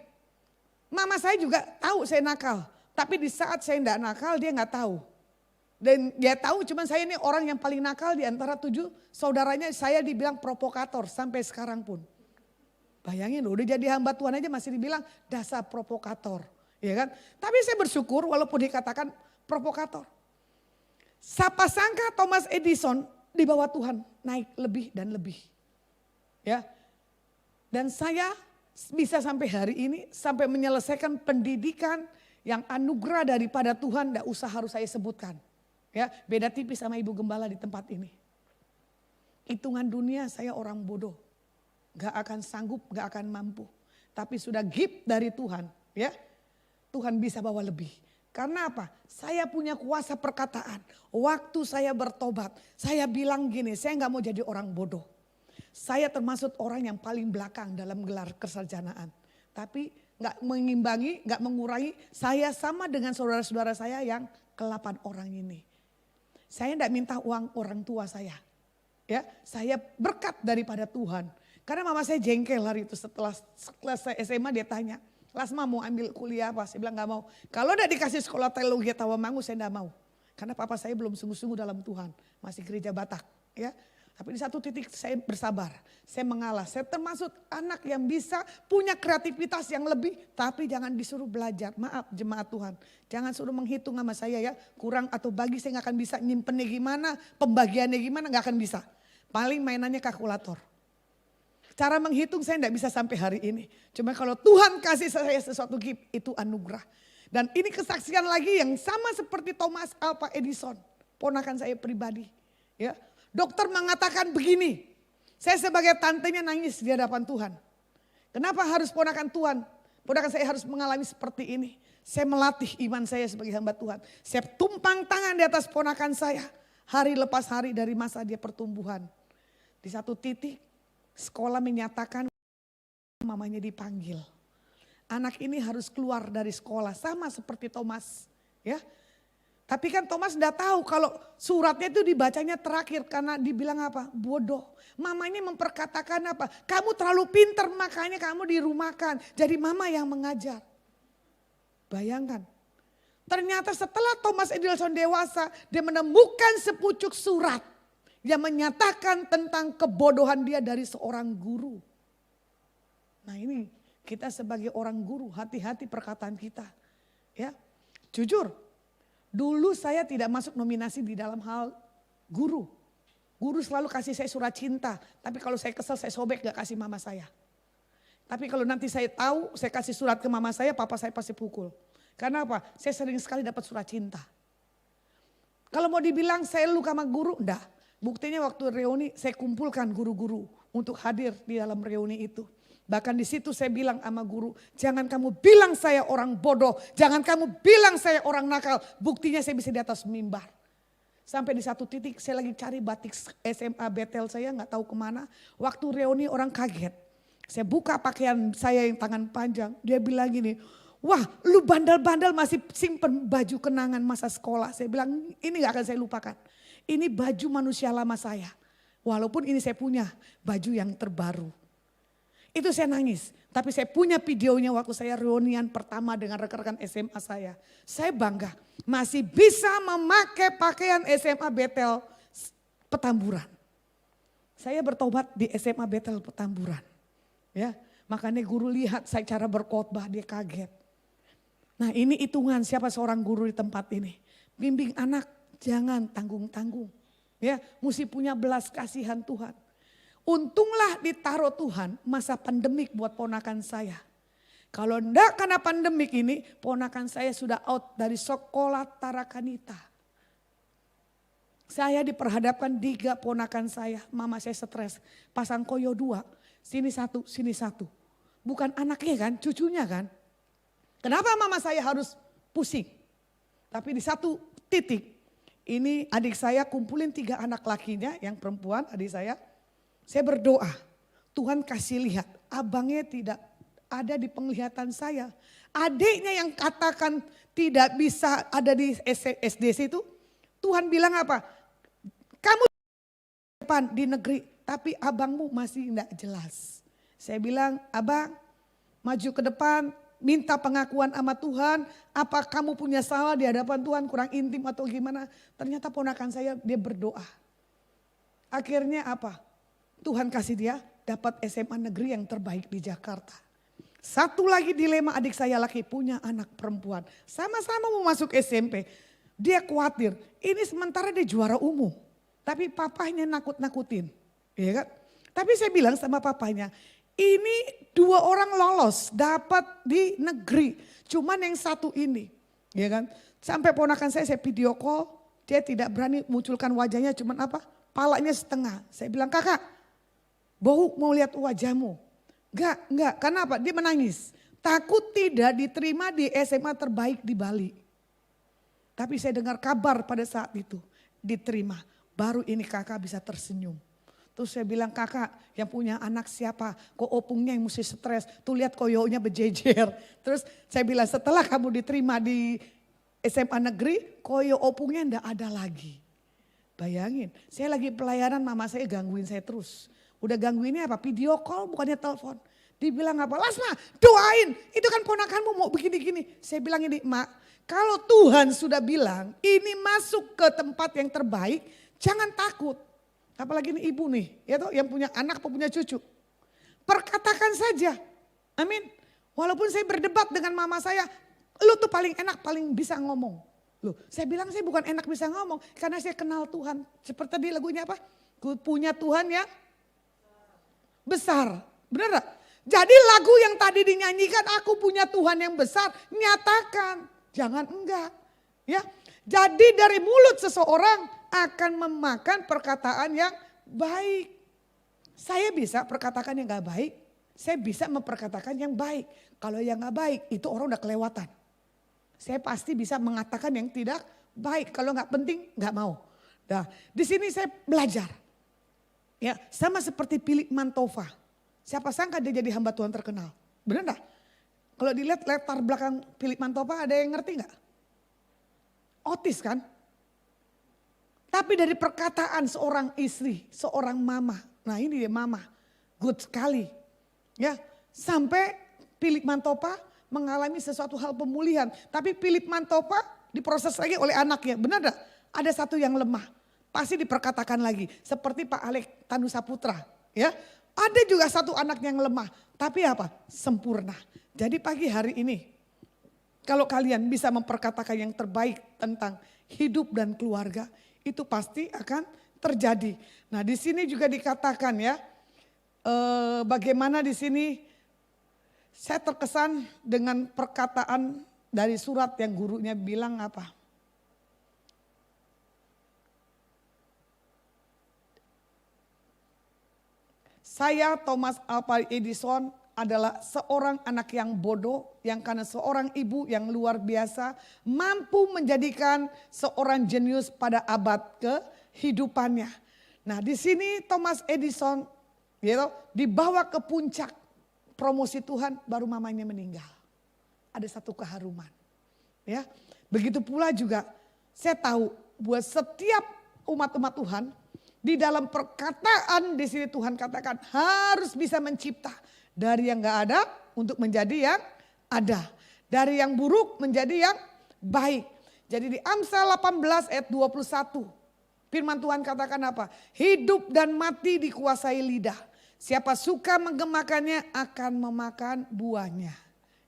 Mama saya juga tahu saya nakal. Tapi di saat saya enggak nakal dia enggak tahu. Dan dia tahu cuman saya ini orang yang paling nakal di antara 7 saudaranya. Saya dibilang provokator sampai sekarang pun. Bayangin loh udah jadi hamba Tuhan aja masih dibilang dasar provokator. Ya kan? Tapi saya bersyukur walaupun dikatakan provokator. Siapa sangka Thomas Edison di bawah Tuhan naik lebih dan lebih. Ya. Dan saya bisa sampai hari ini, sampai menyelesaikan pendidikan yang anugerah daripada Tuhan, tidak usah harus saya sebutkan. Ya, beda tipis sama Ibu Gembala di tempat ini. Hitungan dunia saya orang bodoh. Gak akan sanggup, gak akan mampu. Tapi sudah gift dari Tuhan. Ya, Tuhan bisa bawa lebih. Karena apa? Saya punya kuasa perkataan. Waktu saya bertobat, saya bilang gini, saya nggak mau jadi orang bodoh. Saya termasuk orang yang paling belakang dalam gelar kesarjanaan. Tapi nggak mengimbangi, nggak mengurangi. Saya sama dengan saudara-saudara saya yang ke-8 orang ini. Saya tidak minta uang orang tua saya. Ya, saya berkat daripada Tuhan. Karena mama saya jengkel hari itu setelah selesai SMA dia tanya, Lasma mau ambil kuliah apa? Saya bilang gak mau. Kalau udah dikasih sekolah teologi Tawamangu saya gak mau. Karena papa saya belum sungguh-sungguh dalam Tuhan. Masih gereja Batak. Ya. Tapi di satu titik saya bersabar. Saya mengalah. Saya termasuk anak yang bisa punya kreativitas yang lebih. Tapi jangan disuruh belajar. Maaf jemaat Tuhan. Jangan suruh menghitung sama saya ya. Kurang atau bagi saya gak akan bisa nyimpennya gimana. Pembagiannya gimana gak akan bisa. Paling mainannya kalkulator. Cara menghitung saya tidak bisa sampai hari ini. Cuma kalau Tuhan kasih saya sesuatu gift itu anugerah. Dan ini kesaksian lagi yang sama seperti Thomas Alva Edison. Ponakan saya pribadi. Ya, dokter mengatakan begini. Saya sebagai tantenya nangis di hadapan Tuhan. Kenapa harus ponakan Tuhan? Ponakan saya harus mengalami seperti ini. Saya melatih iman saya sebagai hamba Tuhan. Saya tumpang tangan di atas ponakan saya. Hari lepas hari dari masa dia pertumbuhan. Di satu titik. Sekolah menyatakan mamanya dipanggil. Anak ini harus keluar dari sekolah sama seperti Thomas, ya. Tapi kan Thomas enggak tahu kalau suratnya itu dibacanya terakhir karena dibilang apa? Bodoh. Mamanya memperkatakan apa? Kamu terlalu pintar makanya kamu dirumahkan. Jadi mama yang mengajar. Bayangkan. Ternyata setelah Thomas Edison dewasa, dia menemukan sepucuk surat yang menyatakan tentang kebodohan dia dari seorang guru. Nah ini kita sebagai orang guru, hati-hati perkataan kita. Ya, jujur, dulu saya tidak masuk nominasi di dalam hal guru. Guru selalu kasih saya surat cinta, tapi kalau saya kesel saya sobek gak kasih mama saya. Tapi kalau nanti saya tahu, saya kasih surat ke mama saya, papa saya pasti pukul. Karena apa? Saya sering sekali dapat surat cinta. Kalau mau dibilang saya luka sama guru, enggak. Buktinya waktu reuni saya kumpulkan guru-guru untuk hadir di dalam reuni itu. Bahkan di situ saya bilang sama guru, jangan kamu bilang saya orang bodoh, jangan kamu bilang saya orang nakal. Buktinya saya bisa di atas mimbar. Sampai di satu titik saya lagi cari batik SMA Betel saya nggak tahu kemana. Waktu reuni orang kaget. Saya buka pakaian saya yang tangan panjang, dia bilang gini, wah lu bandel-bandel masih simpen baju kenangan masa sekolah. Saya bilang ini gak akan saya lupakan. Ini baju manusia lama saya. Walaupun ini saya punya baju yang terbaru. Itu saya nangis. Tapi saya punya videonya waktu saya reunian pertama dengan rekan-rekan SMA saya. Saya bangga masih bisa memakai pakaian SMA Betel Petamburan. Saya bertobat di SMA Betel Petamburan. Ya, makanya guru lihat saya cara berkhotbah dia kaget. Nah ini hitungan siapa seorang guru di tempat ini. Bimbing anak. Jangan tanggung-tanggung. Ya, mesti punya belas kasihan Tuhan. Untunglah ditaruh Tuhan masa pandemik buat ponakan saya. Kalau enggak karena pandemik ini, ponakan saya sudah out dari sekolah Tarakanita. Saya diperhadapkan 3 ponakan saya, mama saya stres. Pasang koyo 2, sini 1, sini 1. Bukan anaknya kan, cucunya kan. Kenapa mama saya harus pusing? Tapi di satu titik, ini adik saya kumpulin 3 anak lakinya yang perempuan adik saya. Saya berdoa Tuhan kasih lihat abangnya tidak ada di penglihatan saya. Adiknya yang katakan tidak bisa ada di SDC itu. Tuhan bilang apa? Kamu depan di negeri tapi abangmu masih tidak jelas. Saya bilang abang maju ke depan. Minta pengakuan sama Tuhan, apa kamu punya salah di hadapan Tuhan kurang intim atau gimana. Ternyata ponakan saya dia berdoa. Akhirnya apa? Tuhan kasih dia dapat SMA negeri yang terbaik di Jakarta. Satu lagi dilema adik saya laki punya anak perempuan. Sama-sama mau masuk SMP. Dia khawatir, ini sementara dia juara umum. Tapi papahnya nakut-nakutin. Ya kan? Tapi saya bilang sama papanya, ini 2 orang lolos dapat di negeri. Cuman yang satu ini. Ya kan? Sampai ponakan saya video call. Dia tidak berani munculkan wajahnya cuman apa? Palanya setengah. Saya bilang kakak bau mau lihat wajahmu. Enggak. Karena apa? Dia menangis. Takut tidak diterima di SMA terbaik di Bali. Tapi saya dengar kabar pada saat itu diterima. Baru ini kakak bisa tersenyum. Terus saya bilang, kakak yang punya anak siapa? Kok opungnya yang mesti stres? Tuh lihat koyonya berjejer. Terus saya bilang, setelah kamu diterima di SMA negeri, koyo opungnya enggak ada lagi. Bayangin, saya lagi pelayanan, mama saya gangguin saya terus. Udah gangguinnya apa? Video call bukannya telepon. Dibilang apa? Lasma doain, itu kan ponakanmu mau begini-gini. Saya bilang ini, mak, kalau Tuhan sudah bilang ini masuk ke tempat yang terbaik, jangan takut. Apalagi ini ibu nih, ya toh, yang punya anak atau punya cucu. Perkatakan saja, amin. Walaupun saya berdebat dengan mama saya, lu tuh paling enak, paling bisa ngomong. Loh, saya bilang saya bukan enak bisa ngomong, karena saya kenal Tuhan. Seperti tadi lagunya apa? Ku punya Tuhan yang besar, benar gak? Jadi lagu yang tadi dinyanyikan, aku punya Tuhan yang besar, nyatakan, jangan enggak. Ya, jadi dari mulut seseorang akan memakan perkataan yang baik. Saya bisa perkatakan yang gak baik, saya bisa memperkatakan yang baik. Kalau yang gak baik itu orang udah kelewatan. Saya pasti bisa mengatakan yang tidak baik, kalau gak penting gak mau. Nah, di sini saya belajar. Ya, sama seperti Philip Mantova. Siapa sangka dia jadi hamba Tuhan terkenal. Benar gak? Kalau dilihat latar belakang Philip Mantova ada yang ngerti gak? Otis kan? Tapi dari perkataan seorang istri, seorang mama. Nah ini dia mama, good sekali. Ya, sampai Philip Mantova mengalami sesuatu hal pemulihan. Tapi Philip Mantova diproses lagi oleh anaknya. Benar gak? Ada satu yang lemah. Pasti diperkatakan lagi. Seperti Pak Alek Tanusaputra. Ya, ada juga satu anak yang lemah. Tapi apa? Sempurna. Jadi pagi hari ini, kalau kalian bisa memperkatakan yang terbaik tentang hidup dan keluarga, itu pasti akan terjadi. Nah, di sini juga dikatakan ya, bagaimana di sini saya terkesan dengan perkataan dari surat yang gurunya bilang apa? Saya Thomas Alva Edison adalah seorang anak yang bodoh, yang karena seorang ibu yang luar biasa mampu menjadikan seorang jenius pada abad kehidupannya. Nah, di sini Thomas Edison gitu, dibawa ke puncak promosi Tuhan, baru mamanya meninggal. Ada satu keharuman. Ya, begitu pula juga saya tahu buat setiap umat-umat Tuhan di dalam perkataan di sini Tuhan katakan harus bisa mencipta. Dari yang gak ada untuk menjadi yang ada. Dari yang buruk menjadi yang baik. Jadi di Amsal 18 ayat 21. Firman Tuhan katakan apa? Hidup dan mati dikuasai lidah. Siapa suka menggemakannya akan memakan buahnya.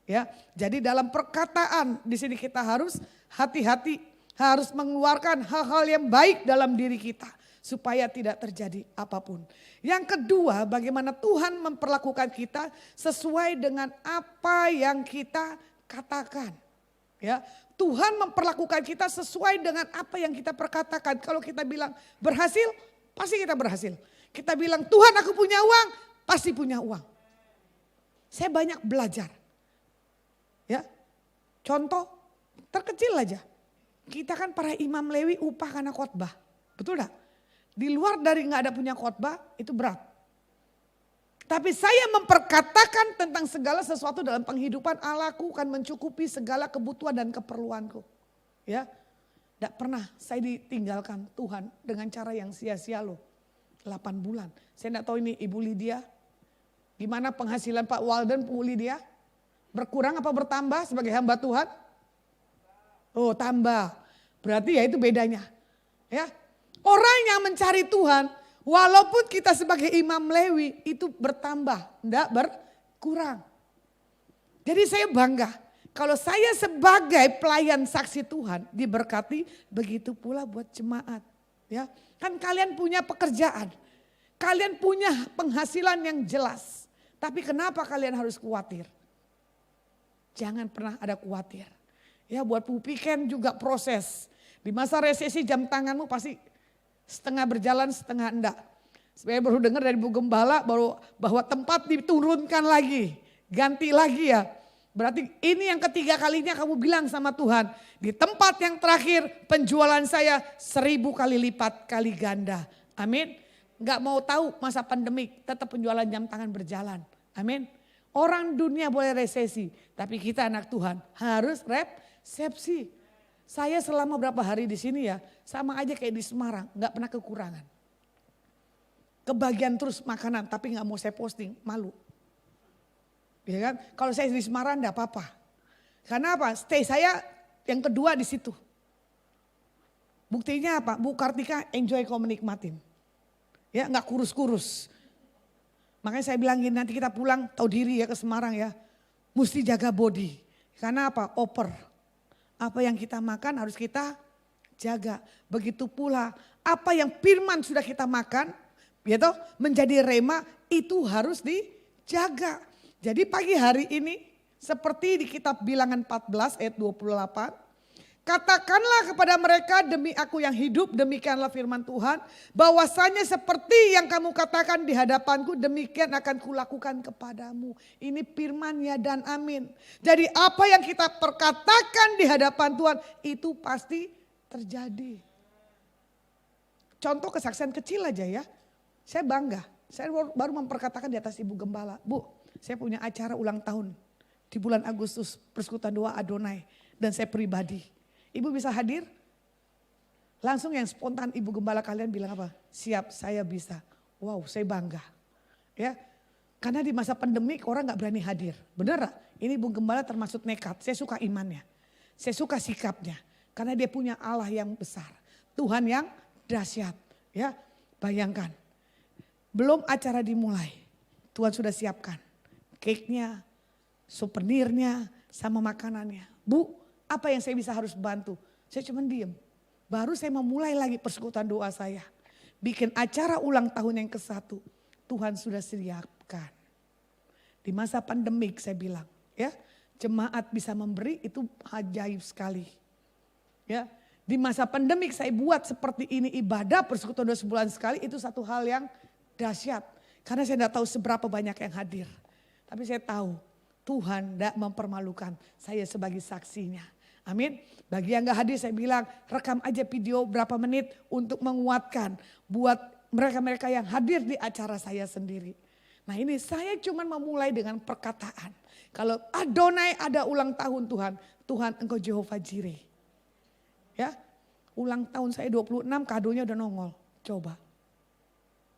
Ya, jadi dalam perkataan di sini kita harus hati-hati. Harus mengeluarkan hal-hal yang baik dalam diri kita. Supaya tidak terjadi apapun. Yang kedua, bagaimana Tuhan memperlakukan kita sesuai dengan apa yang kita katakan. Ya, Tuhan memperlakukan kita sesuai dengan apa yang kita perkatakan. Kalau kita bilang berhasil, pasti kita berhasil. Kita bilang Tuhan aku punya uang, pasti punya uang. Saya banyak belajar. Ya, contoh terkecil aja. Kita kan para imam Lewi upah karena khotbah, betul gak? Di luar dari nggak ada punya khotbah itu berat. Tapi saya memperkatakan tentang segala sesuatu dalam penghidupan Allahku kan mencukupi segala kebutuhan dan keperluanku. Ya, tidak pernah saya ditinggalkan Tuhan dengan cara yang sia-sia loh. 8 bulan. Saya tidak tahu ini Ibu Lydia. Gimana penghasilan Pak Walden, Bu Lydia? Berkurang apa bertambah sebagai hamba Tuhan? Oh tambah. Berarti ya itu bedanya. Ya. Orang yang mencari Tuhan, walaupun kita sebagai imam Lewi itu bertambah, tidak berkurang. Jadi saya bangga, kalau saya sebagai pelayan saksi Tuhan diberkati, begitu pula buat jemaat. Ya, kan kalian punya pekerjaan, kalian punya penghasilan yang jelas. Tapi kenapa kalian harus khawatir? Jangan pernah ada khawatir. Ya buat Pupiken juga proses. Di masa resesi jam tanganmu pasti setengah berjalan, setengah enggak. Saya baru dengar dari Bu Gembala bahwa tempat diturunkan lagi, ganti lagi ya. Berarti ini yang ketiga kalinya kamu bilang sama Tuhan, di tempat yang terakhir penjualan saya 1000 kali lipat kali ganda. Amin. Gak mau tahu masa pandemik, tetap penjualan jam tangan berjalan. Amin. Orang dunia boleh resesi, tapi kita anak Tuhan harus resepsi. Saya selama berapa hari di sini ya, sama aja kayak di Semarang, gak pernah kekurangan. Kebagian terus makanan, tapi gak mau saya posting, malu. Ya kan? Kalau saya di Semarang enggak apa-apa. Karena apa? Stay saya yang kedua di situ. Buktinya apa? Bu Kartika enjoy kamu nikmatin. Ya enggak kurus-kurus. Makanya saya bilang gini, nanti kita pulang tahu diri ya ke Semarang ya. Mesti jaga body. Karena apa? Oper. Apa yang kita makan harus kita jaga. Begitu pula apa yang firman sudah kita makan, ya toh, menjadi rema itu harus dijaga. Jadi pagi hari ini seperti di kitab Bilangan 14 ayat 28. Katakanlah kepada mereka, demi aku yang hidup, demikianlah firman Tuhan. Bahwasanya seperti yang kamu katakan di hadapanku, demikian akan kulakukan kepadamu. Ini firman ya dan amin. Jadi apa yang kita perkatakan di hadapan Tuhan itu pasti terjadi. Contoh kesaksian kecil aja ya. Saya bangga, saya baru memperkatakan di atas Ibu Gembala. Bu, saya punya acara ulang tahun di bulan Agustus, Persekutuan Doa Adonai. Dan saya pribadi. Ibu bisa hadir? Langsung yang spontan Ibu Gembala kalian bilang apa? Siap, saya bisa. Wow, saya bangga. Ya, karena di masa pandemik orang gak berani hadir. Bener gak? Ini Ibu Gembala termasuk nekat. Saya suka imannya. Saya suka sikapnya. Karena dia punya Allah yang besar. Tuhan yang dahsyat. Ya, bayangkan. Belum acara dimulai. Tuhan sudah siapkan. Cake-nya, souvenirnya, sama makanannya. Bu, apa yang saya bisa harus bantu? Saya cuma diem. Baru saya memulai lagi persekutuan doa saya. Bikin acara ulang tahun yang ke-1. Tuhan sudah siapkan. Di masa pandemik saya bilang, ya, jemaat bisa memberi itu ajaib sekali. Ya, di masa pandemik saya buat seperti ini ibadah persekutuan doa sebulan sekali itu satu hal yang dahsyat. Karena saya tidak tahu seberapa banyak yang hadir. Tapi saya tahu Tuhan tidak mempermalukan saya sebagai saksinya. Amin. Bagi yang gak hadir saya bilang rekam aja video berapa menit untuk menguatkan buat mereka-mereka yang hadir di acara saya sendiri. Nah ini saya cuma memulai dengan perkataan. Kalau Adonai ada ulang tahun Tuhan, Tuhan engkau Jehovah Jireh. Ya, ulang tahun saya 26 kadonya udah nongol. Coba.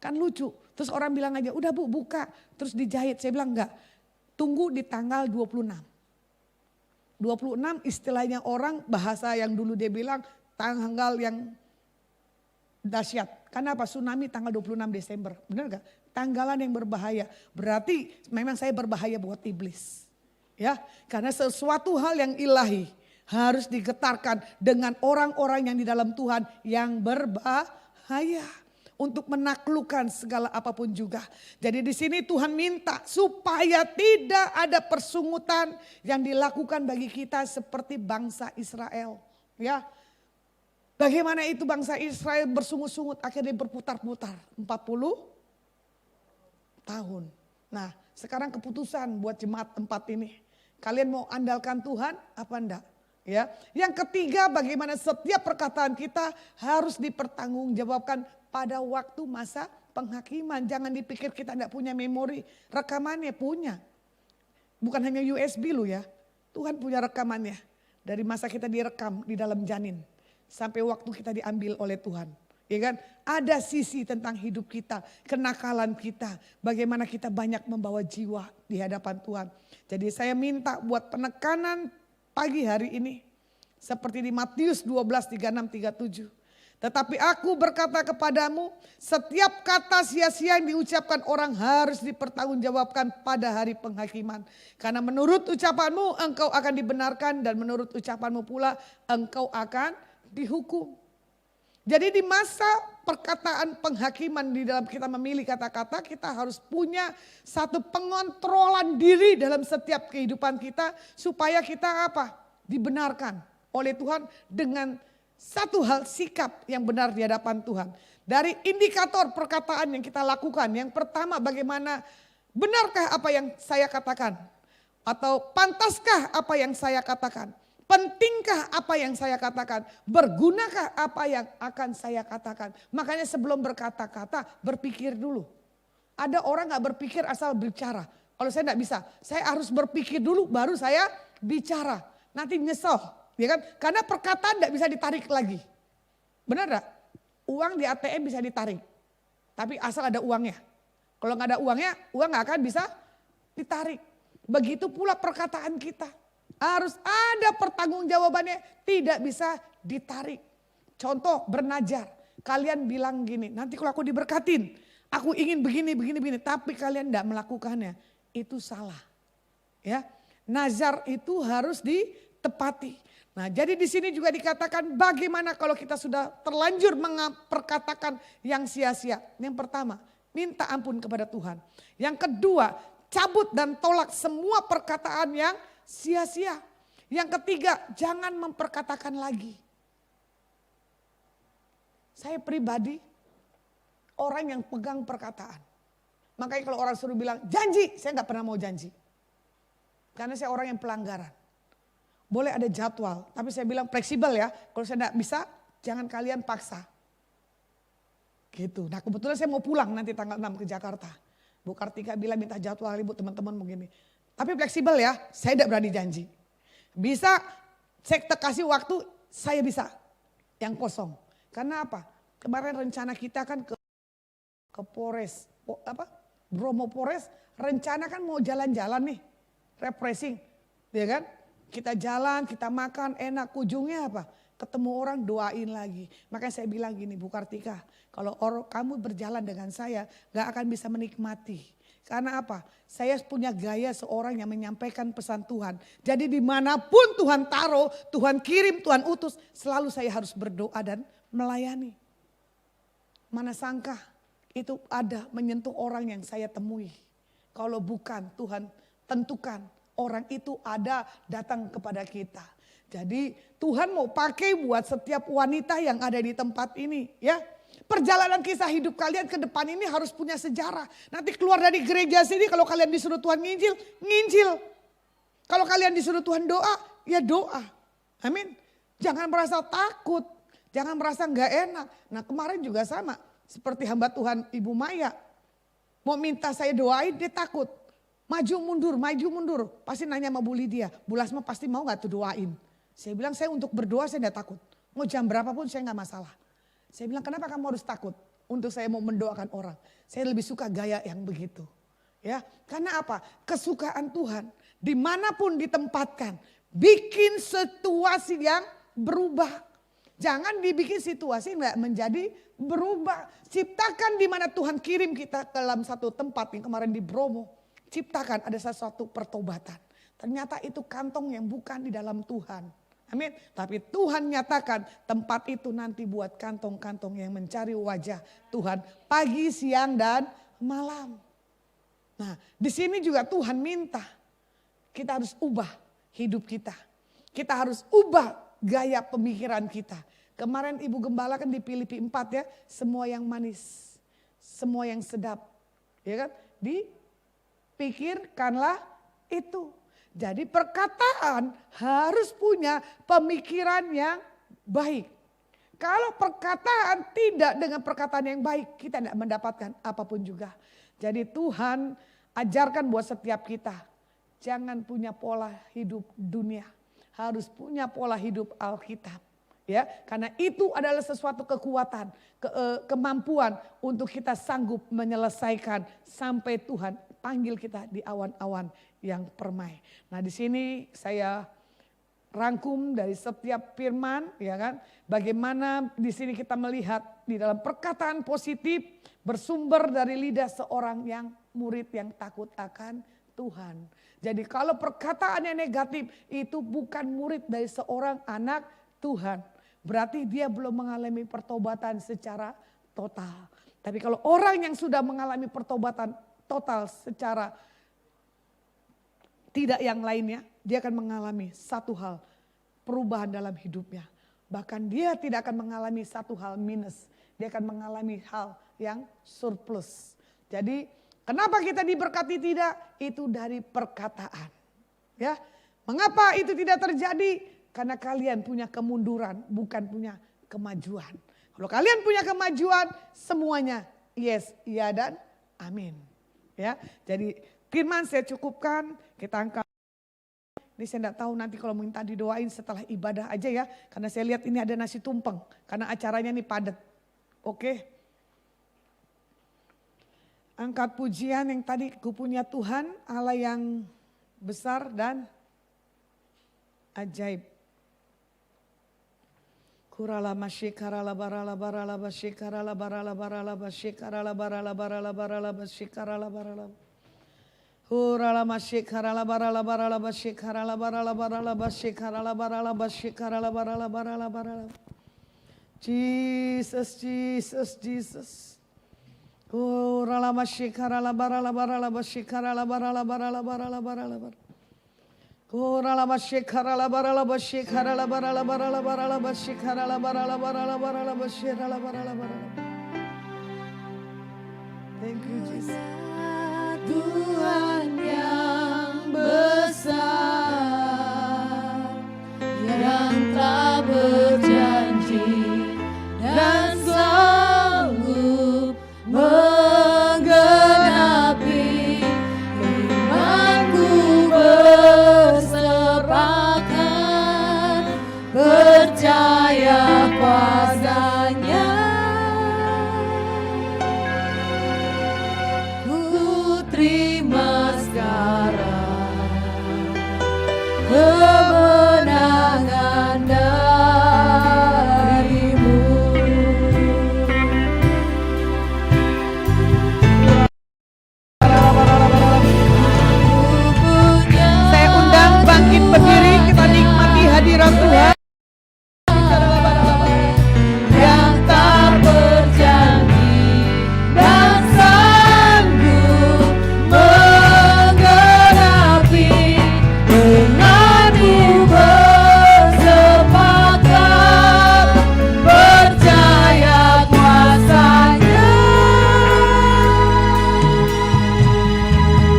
Kan lucu. Terus orang bilang aja udah Bu buka. Terus dijahit. Saya bilang enggak. Tunggu di tanggal 26. 26 istilahnya orang bahasa yang dulu dia bilang tanggal yang dahsyat. Karena apa? Tsunami tanggal 26 Desember. Benar gak? Tanggalan yang berbahaya. Berarti memang saya berbahaya buat iblis. Ya, karena sesuatu hal yang ilahi harus digetarkan dengan orang-orang yang di dalam Tuhan yang berbahaya. Untuk menaklukkan segala apapun juga. Jadi di sini Tuhan minta supaya tidak ada persungutan yang dilakukan bagi kita seperti bangsa Israel. Ya, bagaimana itu bangsa Israel bersungut-sungut akhirnya berputar-putar 40 tahun. Nah sekarang keputusan buat jemaat 4 ini. Kalian mau andalkan Tuhan apa enggak? Ya, yang ketiga bagaimana setiap perkataan kita harus dipertanggungjawabkan pada waktu masa penghakiman. Jangan dipikir kita tidak punya memori. Rekamannya punya. Bukan hanya USB lu ya. Tuhan punya rekamannya. Dari masa kita direkam di dalam janin. Sampai waktu kita diambil oleh Tuhan. Ya kan? Ada sisi tentang hidup kita. Kenakalan kita. Bagaimana kita banyak membawa jiwa di hadapan Tuhan. Jadi saya minta buat penekanan pagi hari ini. Seperti di Matius 12, 36, 37. Tetapi aku berkata kepadamu, setiap kata sia-sia yang diucapkan orang harus dipertanggungjawabkan pada hari penghakiman. Karena menurut ucapanmu engkau akan dibenarkan dan menurut ucapanmu pula engkau akan dihukum. Jadi di masa perkataan penghakiman di dalam kita memilih kata-kata, kita harus punya satu pengontrolan diri dalam setiap kehidupan kita supaya kita apa? Dibenarkan oleh Tuhan dengan satu hal sikap yang benar di hadapan Tuhan. Dari indikator perkataan yang kita lakukan. Yang pertama bagaimana benarkah apa yang saya katakan. Atau pantaskah apa yang saya katakan? Pentingkah apa yang saya katakan? Bergunakah apa yang akan saya katakan? Makanya sebelum berkata-kata berpikir dulu. Ada orang gak berpikir asal bicara. Kalau saya gak bisa, saya harus berpikir dulu baru saya bicara. Nanti nyesel, ya kan? Karena perkataan gak bisa ditarik lagi. Benar gak? Uang di ATM bisa ditarik. Tapi asal ada uangnya. Kalau gak ada uangnya, uang gak akan bisa ditarik. Begitu pula perkataan kita. Harus ada pertanggungjawabannya, tidak bisa ditarik. Contoh bernajar, kalian bilang gini, nanti kalau aku diberkatin, aku ingin begini, tapi kalian tidak melakukannya, itu salah. Ya, nazar itu harus ditepati. Nah, jadi di sini juga dikatakan bagaimana kalau kita sudah terlanjur memperkatakan yang sia-sia. Yang pertama, minta ampun kepada Tuhan. Yang kedua, cabut dan tolak semua perkataan yang sia-sia. Yang ketiga, jangan memperkatakan lagi. Saya pribadi orang yang pegang perkataan. Makanya kalau orang suruh bilang janji, saya nggak pernah mau janji. Karena saya orang yang pelanggaran. Boleh ada jadwal, tapi saya bilang fleksibel ya. Kalau saya nggak bisa, jangan kalian paksa. Gitu. Nah kebetulan saya mau pulang nanti tanggal 6 ke Jakarta. Bu Kartika bilang minta jadwal ibu teman-teman begini. Tapi fleksibel ya, saya tidak berani janji. Bisa saya kasih waktu, saya bisa. Yang kosong. Karena apa? Kemarin rencana kita kan ke Polres, Bromo Polres, rencana kan mau jalan-jalan nih. Refreshing, ya kan? Kita jalan, kita makan, enak. Ujungnya apa? Ketemu orang doain lagi. Makanya saya bilang gini, Bu Kartika, kalau kamu berjalan dengan saya, gak akan bisa menikmati. Karena apa? Saya punya gaya seorang yang menyampaikan pesan Tuhan. Jadi dimanapun Tuhan taruh, Tuhan kirim, Tuhan utus, selalu saya harus berdoa dan melayani. Mana sangka itu ada menyentuh orang yang saya temui. Kalau bukan Tuhan tentukan orang itu ada datang kepada kita. Jadi Tuhan mau pakai buat setiap wanita yang ada di tempat ini ya. Perjalanan kisah hidup kalian ke depan ini harus punya sejarah. Nanti keluar dari gereja sini kalau kalian disuruh Tuhan nginjil, nginjil. Kalau kalian disuruh Tuhan doa, ya doa. Amin. Jangan merasa takut, jangan merasa nggak enak. Nah kemarin juga sama, seperti hamba Tuhan Ibu Maya. Mau minta saya doain, dia takut. Maju mundur. Pasti nanya sama Bu Lydia, Bu Lasma pasti mau gak tuh doain. Saya bilang saya untuk berdoa saya gak takut. Mau jam berapapun saya gak masalah. Saya bilang kenapa kamu harus takut untuk saya mau mendoakan orang. Saya lebih suka gaya yang begitu. Ya, karena apa? Kesukaan Tuhan dimanapun ditempatkan. Bikin situasi yang berubah. Jangan dibikin situasi gak menjadi berubah. Ciptakan di mana Tuhan kirim kita ke dalam satu tempat yang kemarin di Bromo. Ciptakan ada sesuatu pertobatan. Ternyata itu kantong yang bukan di dalam Tuhan. Amin. Tapi Tuhan nyatakan tempat itu nanti buat kantong-kantong yang mencari wajah Tuhan pagi, siang, dan malam. Nah di sini juga Tuhan minta kita harus ubah hidup kita. Kita harus ubah gaya pemikiran kita. Kemarin Ibu Gembala kan di Filipi 4 ya. Semua yang manis, semua yang sedap. Ya kan? Pikirkanlah itu. Jadi perkataan harus punya pemikiran yang baik. Kalau perkataan tidak dengan perkataan yang baik, kita tidak mendapatkan apapun juga. Jadi Tuhan ajarkan buat setiap kita. Jangan punya pola hidup dunia. Harus punya pola hidup Alkitab. Ya, karena itu adalah sesuatu kekuatan, kemampuan untuk kita sanggup menyelesaikan sampai Tuhan panggil kita di awan-awan yang permai. Nah di sini saya rangkum dari setiap firman, ya kan? Bagaimana di sini kita melihat di dalam perkataan positif bersumber dari lidah seorang yang murid yang takut akan Tuhan. Jadi kalau perkataannya negatif itu bukan murid dari seorang anak Tuhan. Berarti dia belum mengalami pertobatan secara total. Tapi kalau orang yang sudah mengalami pertobatan total secara tidak yang lainnya, dia akan mengalami satu hal, perubahan dalam hidupnya. Bahkan dia tidak akan mengalami satu hal minus, dia akan mengalami hal yang surplus. Jadi kenapa kita diberkati tidak? Itu dari perkataan. Ya, mengapa itu tidak terjadi? Karena kalian punya kemunduran, bukan punya kemajuan. Kalau kalian punya kemajuan, semuanya yes, iya dan amin. Ya, jadi firman saya cukupkan, kita angkat. Ini saya tidak tahu nanti kalau minta didoain setelah ibadah aja ya. Karena saya lihat ini ada nasi tumpeng. Karena acaranya ini padat. Oke. Angkat pujian yang tadi kupunya Tuhan. Allah yang besar dan ajaib. Kurala masyikarala barala barala basyikarala barala barala basyikarala barala barala barala basyikarala barala. Urala masyikarala barala barala basyikarala barala barala basyikarala barala basyikarala barala barala barala. Jesus, Jesus, Jesus. Urala masyikarala barala barala basyikarala barala barala barala barala barala. Urala masyikarala barala basyikarala barala barala barala basyikarala barala barala barala basyikarala barala barala. Thank you, Jesus. Tuhan yang besar, yang telah berjanji dan sanggup menggenapi imanku berserahkan, percaya kuasa-Nya. Terima sekarang kemenangan dari-Mu. Saya undang bangkit berdiri, kita nikmati hadirat Tuhan. Yang tak berjanji dan sanggup menggenapi, denganmu bersepakat, percaya kuasa-Nya.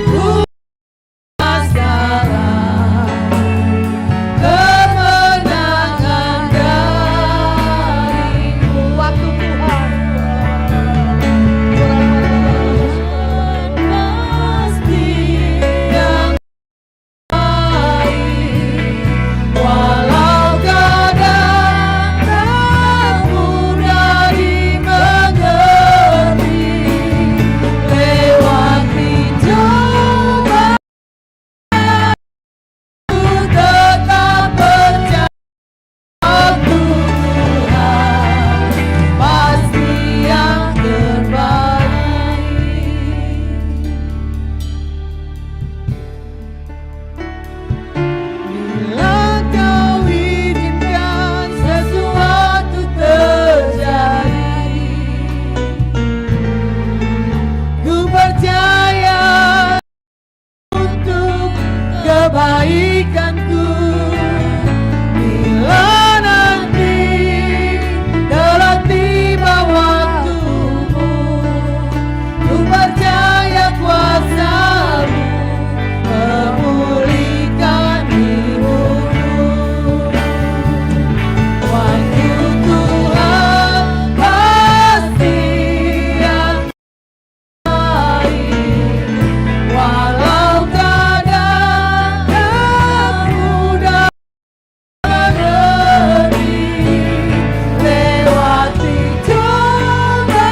Ku sekarang kemenangan dari-Mu. Waktu Tuhan. Pasti yang baik, walau kadang tak mudah dimengerti, lewati cobaan ku tetap percaya waktu Tuhan pasti yang terbaik. Bila Kau izinkan sesuatu terjadi, ku percaya untuk kebaikanku. Bila nanti telah tiba waktumu, ku percaya kuasa-Mu memulihkan hidupku. Waktu Tuhan pasti yang baik, walau kadang tak mudah mengerti, lewati cobaan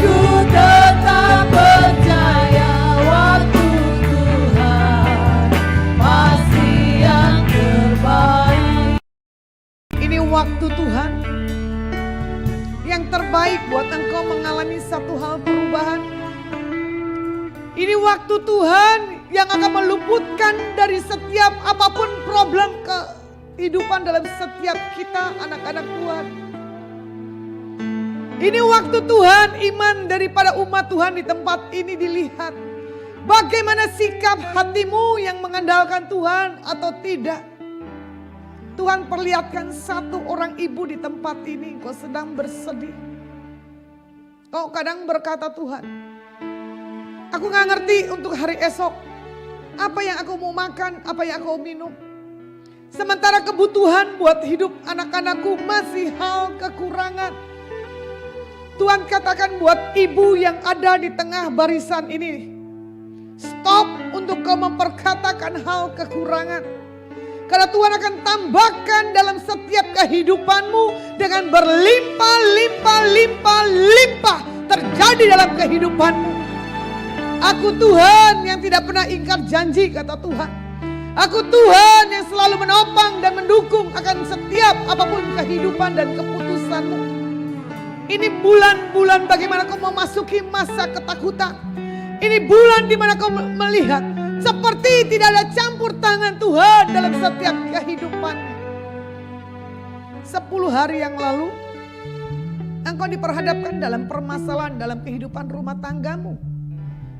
ku tetap percaya waktu Tuhan pasti yang terbaik. Ini waktu Tuhan yang terbaik buat engkau mengalami satu hal perubahan. Ini waktu Tuhan yang akan meluputkan dari setiap apapun problem kehidupan dalam setiap kita anak-anak Tuhan. Ini waktu Tuhan, iman daripada umat Tuhan di tempat ini dilihat. Bagaimana sikap hatimu yang mengandalkan Tuhan atau tidak. Tuhan perlihatkan satu orang ibu di tempat ini, kau sedang bersedih. Kau kadang berkata, Tuhan, aku gak ngerti untuk hari esok. apa yang aku mau makan, apa yang aku mau minum. Sementara kebutuhan buat hidup anak-anakku masih hal kekurangan. Tuhan katakan buat ibu yang ada di tengah barisan ini, stop untuk kau memperkatakan hal kekurangan. Karena Tuhan akan tambahkan dalam setiap kehidupanmu dengan berlimpah terjadi dalam kehidupanmu. Aku Tuhan yang tidak pernah ingkar janji, kata Tuhan. Aku Tuhan yang selalu menopang dan mendukung akan setiap apapun kehidupan dan keputusanmu. Ini bulan-bulan bagaimana kau memasuki masa ketakutan. Ini bulan di mana kau melihat seperti tidak ada campur tangan Tuhan dalam setiap kehidupanmu. 10 hari yang lalu, engkau diperhadapkan dalam permasalahan dalam kehidupan rumah tanggamu.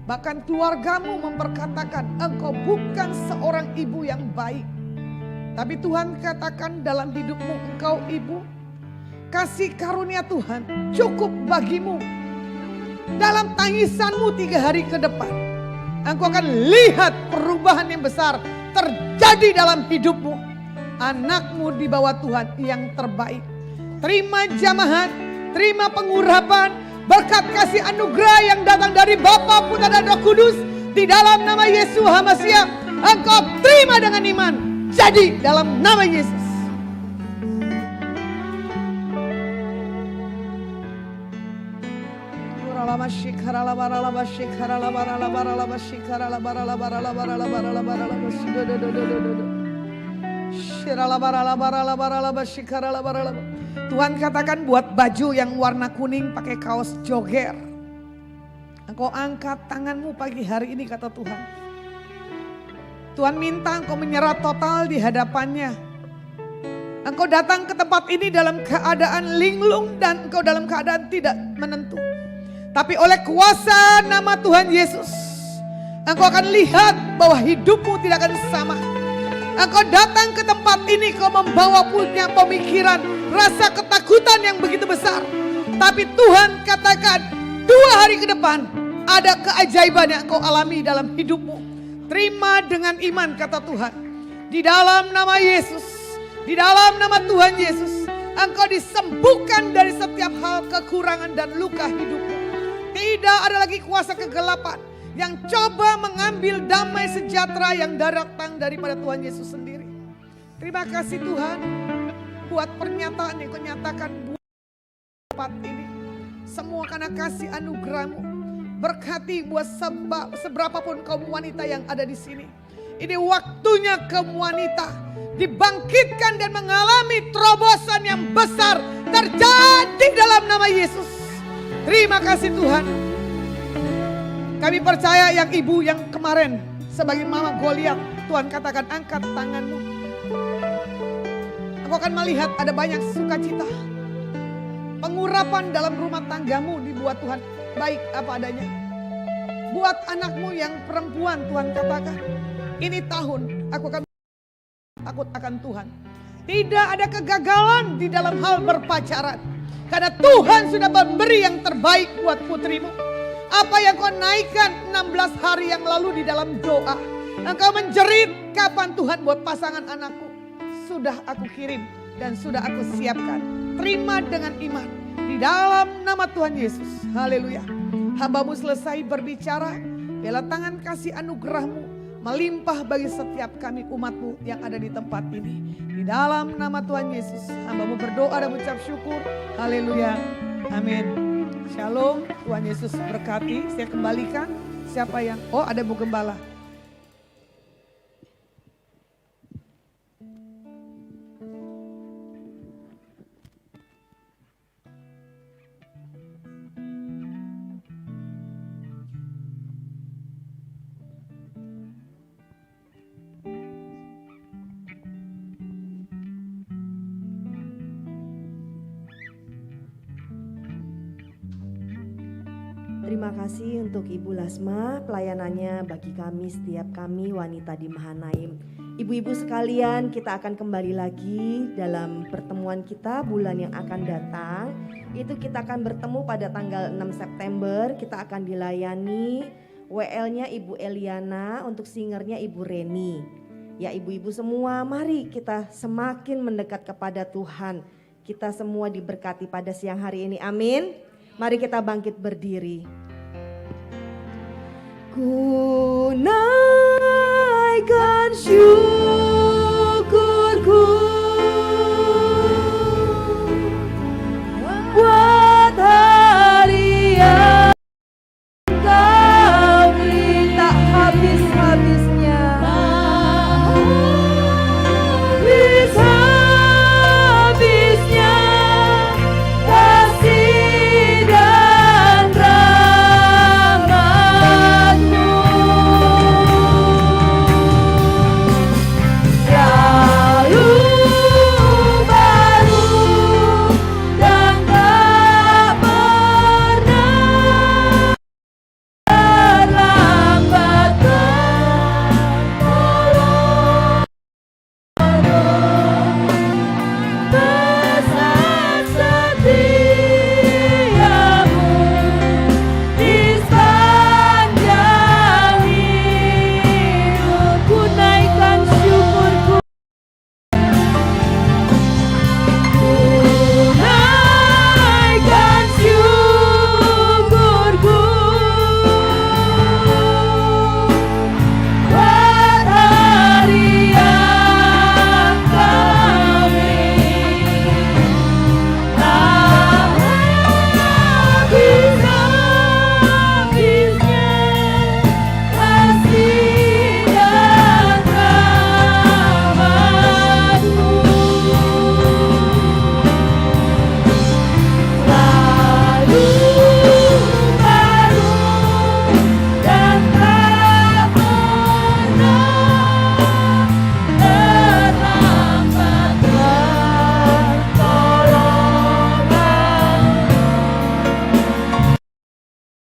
Bahkan keluargamu memperkatakan engkau bukan seorang ibu yang baik. Tapi Tuhan katakan dalam hidupmu, engkau ibu, kasih karunia Tuhan cukup bagimu. Dalam tangisanmu 3 hari ke depan, engkau akan lihat perubahan yang besar terjadi dalam hidupmu. Anakmu di bawah Tuhan yang terbaik. Terima jamahan, terima pengurapan, berkat kasih anugerah yang datang dari Bapa, Putra dan Roh Kudus. Di dalam nama Yesus HaMasiah, engkau terima dengan iman. Jadi dalam nama Yesus. Tuhan katakan buat baju yang warna kuning pakai kaos jogger. Engkau angkat tanganmu pagi hari ini, kata Tuhan. Tuhan minta engkau menyerah total di hadapannya. Engkau datang ke tempat ini dalam keadaan linglung dan engkau dalam keadaan tidak menentu. Tapi oleh kuasa nama Tuhan Yesus, engkau akan lihat bahwa hidupmu tidak akan sama. Engkau datang ke tempat ini, kau membawa punya pemikiran, rasa ketakutan yang begitu besar. Tapi Tuhan katakan 2 hari ke depan ada keajaiban yang engkau alami dalam hidupmu. Terima dengan iman, kata Tuhan. Di dalam nama Yesus, di dalam nama Tuhan Yesus, engkau disembuhkan dari setiap hal kekurangan dan luka hidupmu. Tidak ada lagi kuasa kegelapan yang coba mengambil damai sejahtera yang datang daripada Tuhan Yesus sendiri. Terima kasih Tuhan buat pernyataan yang kau nyatakan buat tempat ini. Semua karena kasih anugerah-Mu. Berkati buat seberapapun kaum wanita yang ada di sini. Ini waktunya kaum wanita dibangkitkan dan mengalami terobosan yang besar terjadi dalam nama Yesus. Terima kasih Tuhan. Kami percaya yang ibu yang kemarin sebagai mama Goliat, Tuhan katakan angkat tanganmu. Aku akan melihat ada banyak sukacita. Pengurapan dalam rumah tanggamu dibuat Tuhan baik apa adanya. Buat anakmu yang perempuan, Tuhan katakan, ini tahun aku akan takut akan Tuhan. Tidak ada kegagalan di dalam hal berpacaran. Karena Tuhan sudah memberi yang terbaik buat putrimu. Apa yang kau naikkan 16 hari yang lalu di dalam doa. Engkau menjerit, kapan Tuhan buat pasangan anakku. Sudah aku kirim dan sudah aku siapkan. Terima dengan iman. Di dalam nama Tuhan Yesus. Haleluya. Hambamu selesai berbicara. Biarlah tangan kasih anugerahmu melimpah bagi setiap kami umatmu yang ada di tempat ini. Di dalam nama Tuhan Yesus, hambamu berdoa dan mengucap syukur. Haleluya. Amin. Shalom. Tuhan Yesus berkati. Saya kembalikan siapa yang, ada Bu Gembala. Terima kasih untuk Ibu Lasma, pelayanannya bagi kami, setiap kami wanita di Mahanaim. Ibu-ibu sekalian, kita akan kembali lagi dalam pertemuan kita bulan yang akan datang. Itu kita akan bertemu pada tanggal 6 September, kita akan dilayani WL-nya Ibu Eliana, untuk singernya Ibu Reni. Ya ibu-ibu semua, mari kita semakin mendekat kepada Tuhan. Kita semua diberkati pada siang hari ini, amin. Mari kita bangkit berdiri. Ku naikkan syukurku buat hari yang Kau beri tak habis-habisnya. Habis-habisnya kasih dan rahmat-Mu. Lalu baru dan tak pernah terlambat bertolong. Besar setiamu di sepanjang hidupku, naikkan syukurku. Naikkan syukurku buat hari yang Kau beri. Tak habis-habisnya kasih dan rahmat-Mu. Lalu baru dan tak pernah terlambat pertolongan.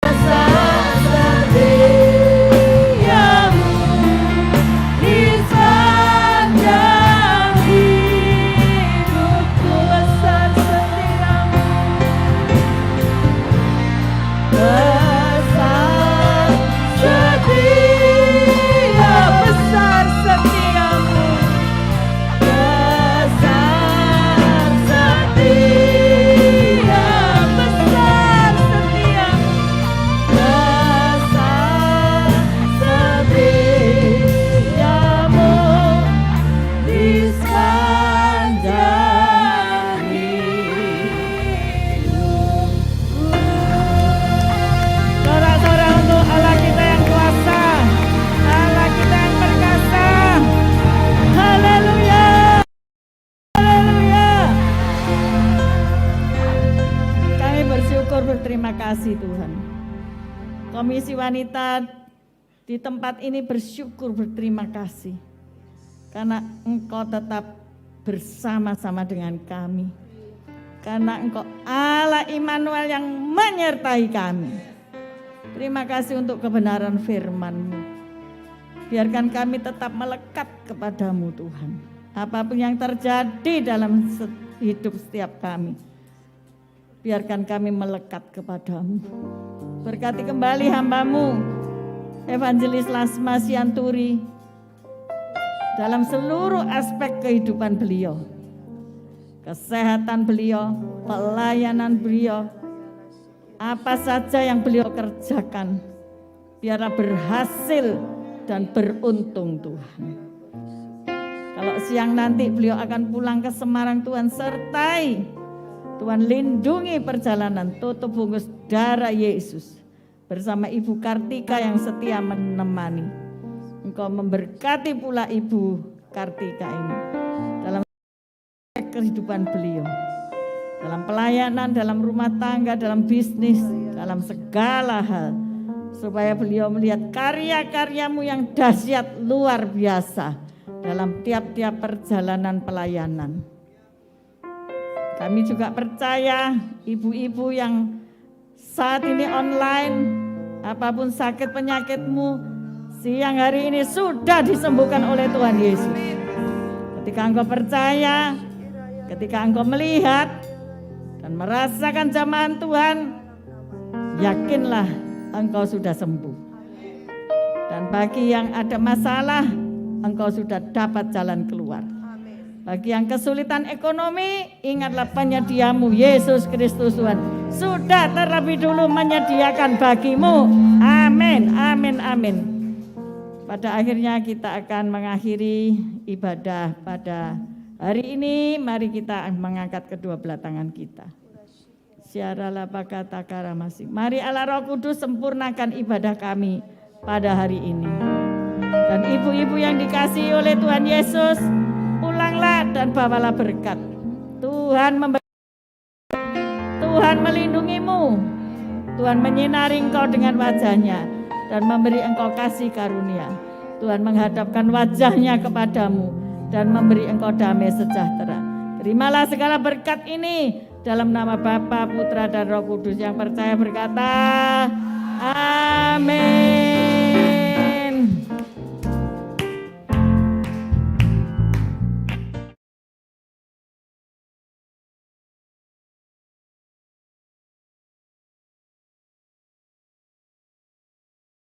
Besar setiamu di sepanjang hidupku. Besar setiamu, besar setia, besar setiamu, besar setia, besar setiamu, besar setiamu di sepanjang hidupku. Sorak-sorak untuk Allah kita yang kuasa, Allah kita yang perkasa. Haleluya, haleluya. Kami bersyukur, berterima kasih Tuhan. Komisi Wanita di tempat ini bersyukur, berterima kasih karena Engkau tetap bersama-sama dengan kami. Karena Engkau Allah Immanuel yang menyertai kami. Terima kasih untuk kebenaran firman-Mu. Biarkan kami tetap melekat kepadamu Tuhan. Apapun yang terjadi dalam hidup setiap kami, biarkan kami melekat kepadamu. Berkati kembali hamba-Mu, Evangelis Lasma Sianturi, dalam seluruh aspek kehidupan beliau. Kesehatan beliau, pelayanan beliau, apa saja yang beliau kerjakan, biarlah berhasil dan beruntung Tuhan. Kalau siang nanti beliau akan pulang ke Semarang, Tuhan sertai, Tuhan lindungi perjalanan, tutup bungkus darah Yesus bersama Ibu Kartika yang setia menemani. Engkau memberkati pula Ibu Kartika ini dalam kehidupan beliau, dalam pelayanan, dalam rumah tangga, dalam bisnis, dalam segala hal, supaya beliau melihat karya-karyamu yang dahsyat luar biasa dalam tiap-tiap perjalanan pelayanan. Kami juga percaya ibu-ibu yang saat ini online, apapun sakit penyakitmu, siang hari ini sudah disembuhkan oleh Tuhan Yesus. Ketika engkau percaya, ketika engkau melihat dan merasakan jamahan Tuhan, yakinlah engkau sudah sembuh. Dan bagi yang ada masalah, Engkau sudah dapat jalan keluar. Bagi yang kesulitan ekonomi, ingatlah penyediamu Yesus Kristus Tuhan sudah terlebih dulu menyediakan bagimu. Amin, amin, amin. Pada akhirnya kita akan mengakhiri ibadah pada hari ini. Mari kita mengangkat kedua belah tangan kita. Syaralah pakata karamasi. Mari Allah Roh Kudus sempurnakan ibadah kami pada hari ini. Dan ibu-ibu yang dikasihi oleh Tuhan Yesus, pulanglah dan bawalah berkat. Tuhan melindungimu. Tuhan menyinari engkau dengan wajahnya dan memberi engkau kasih karunia. Tuhan menghadapkan wajahnya kepadamu dan memberi engkau damai sejahtera. Terimalah segala berkat ini dalam nama Bapa, Putra, dan Roh Kudus. Yang percaya berkata, amin.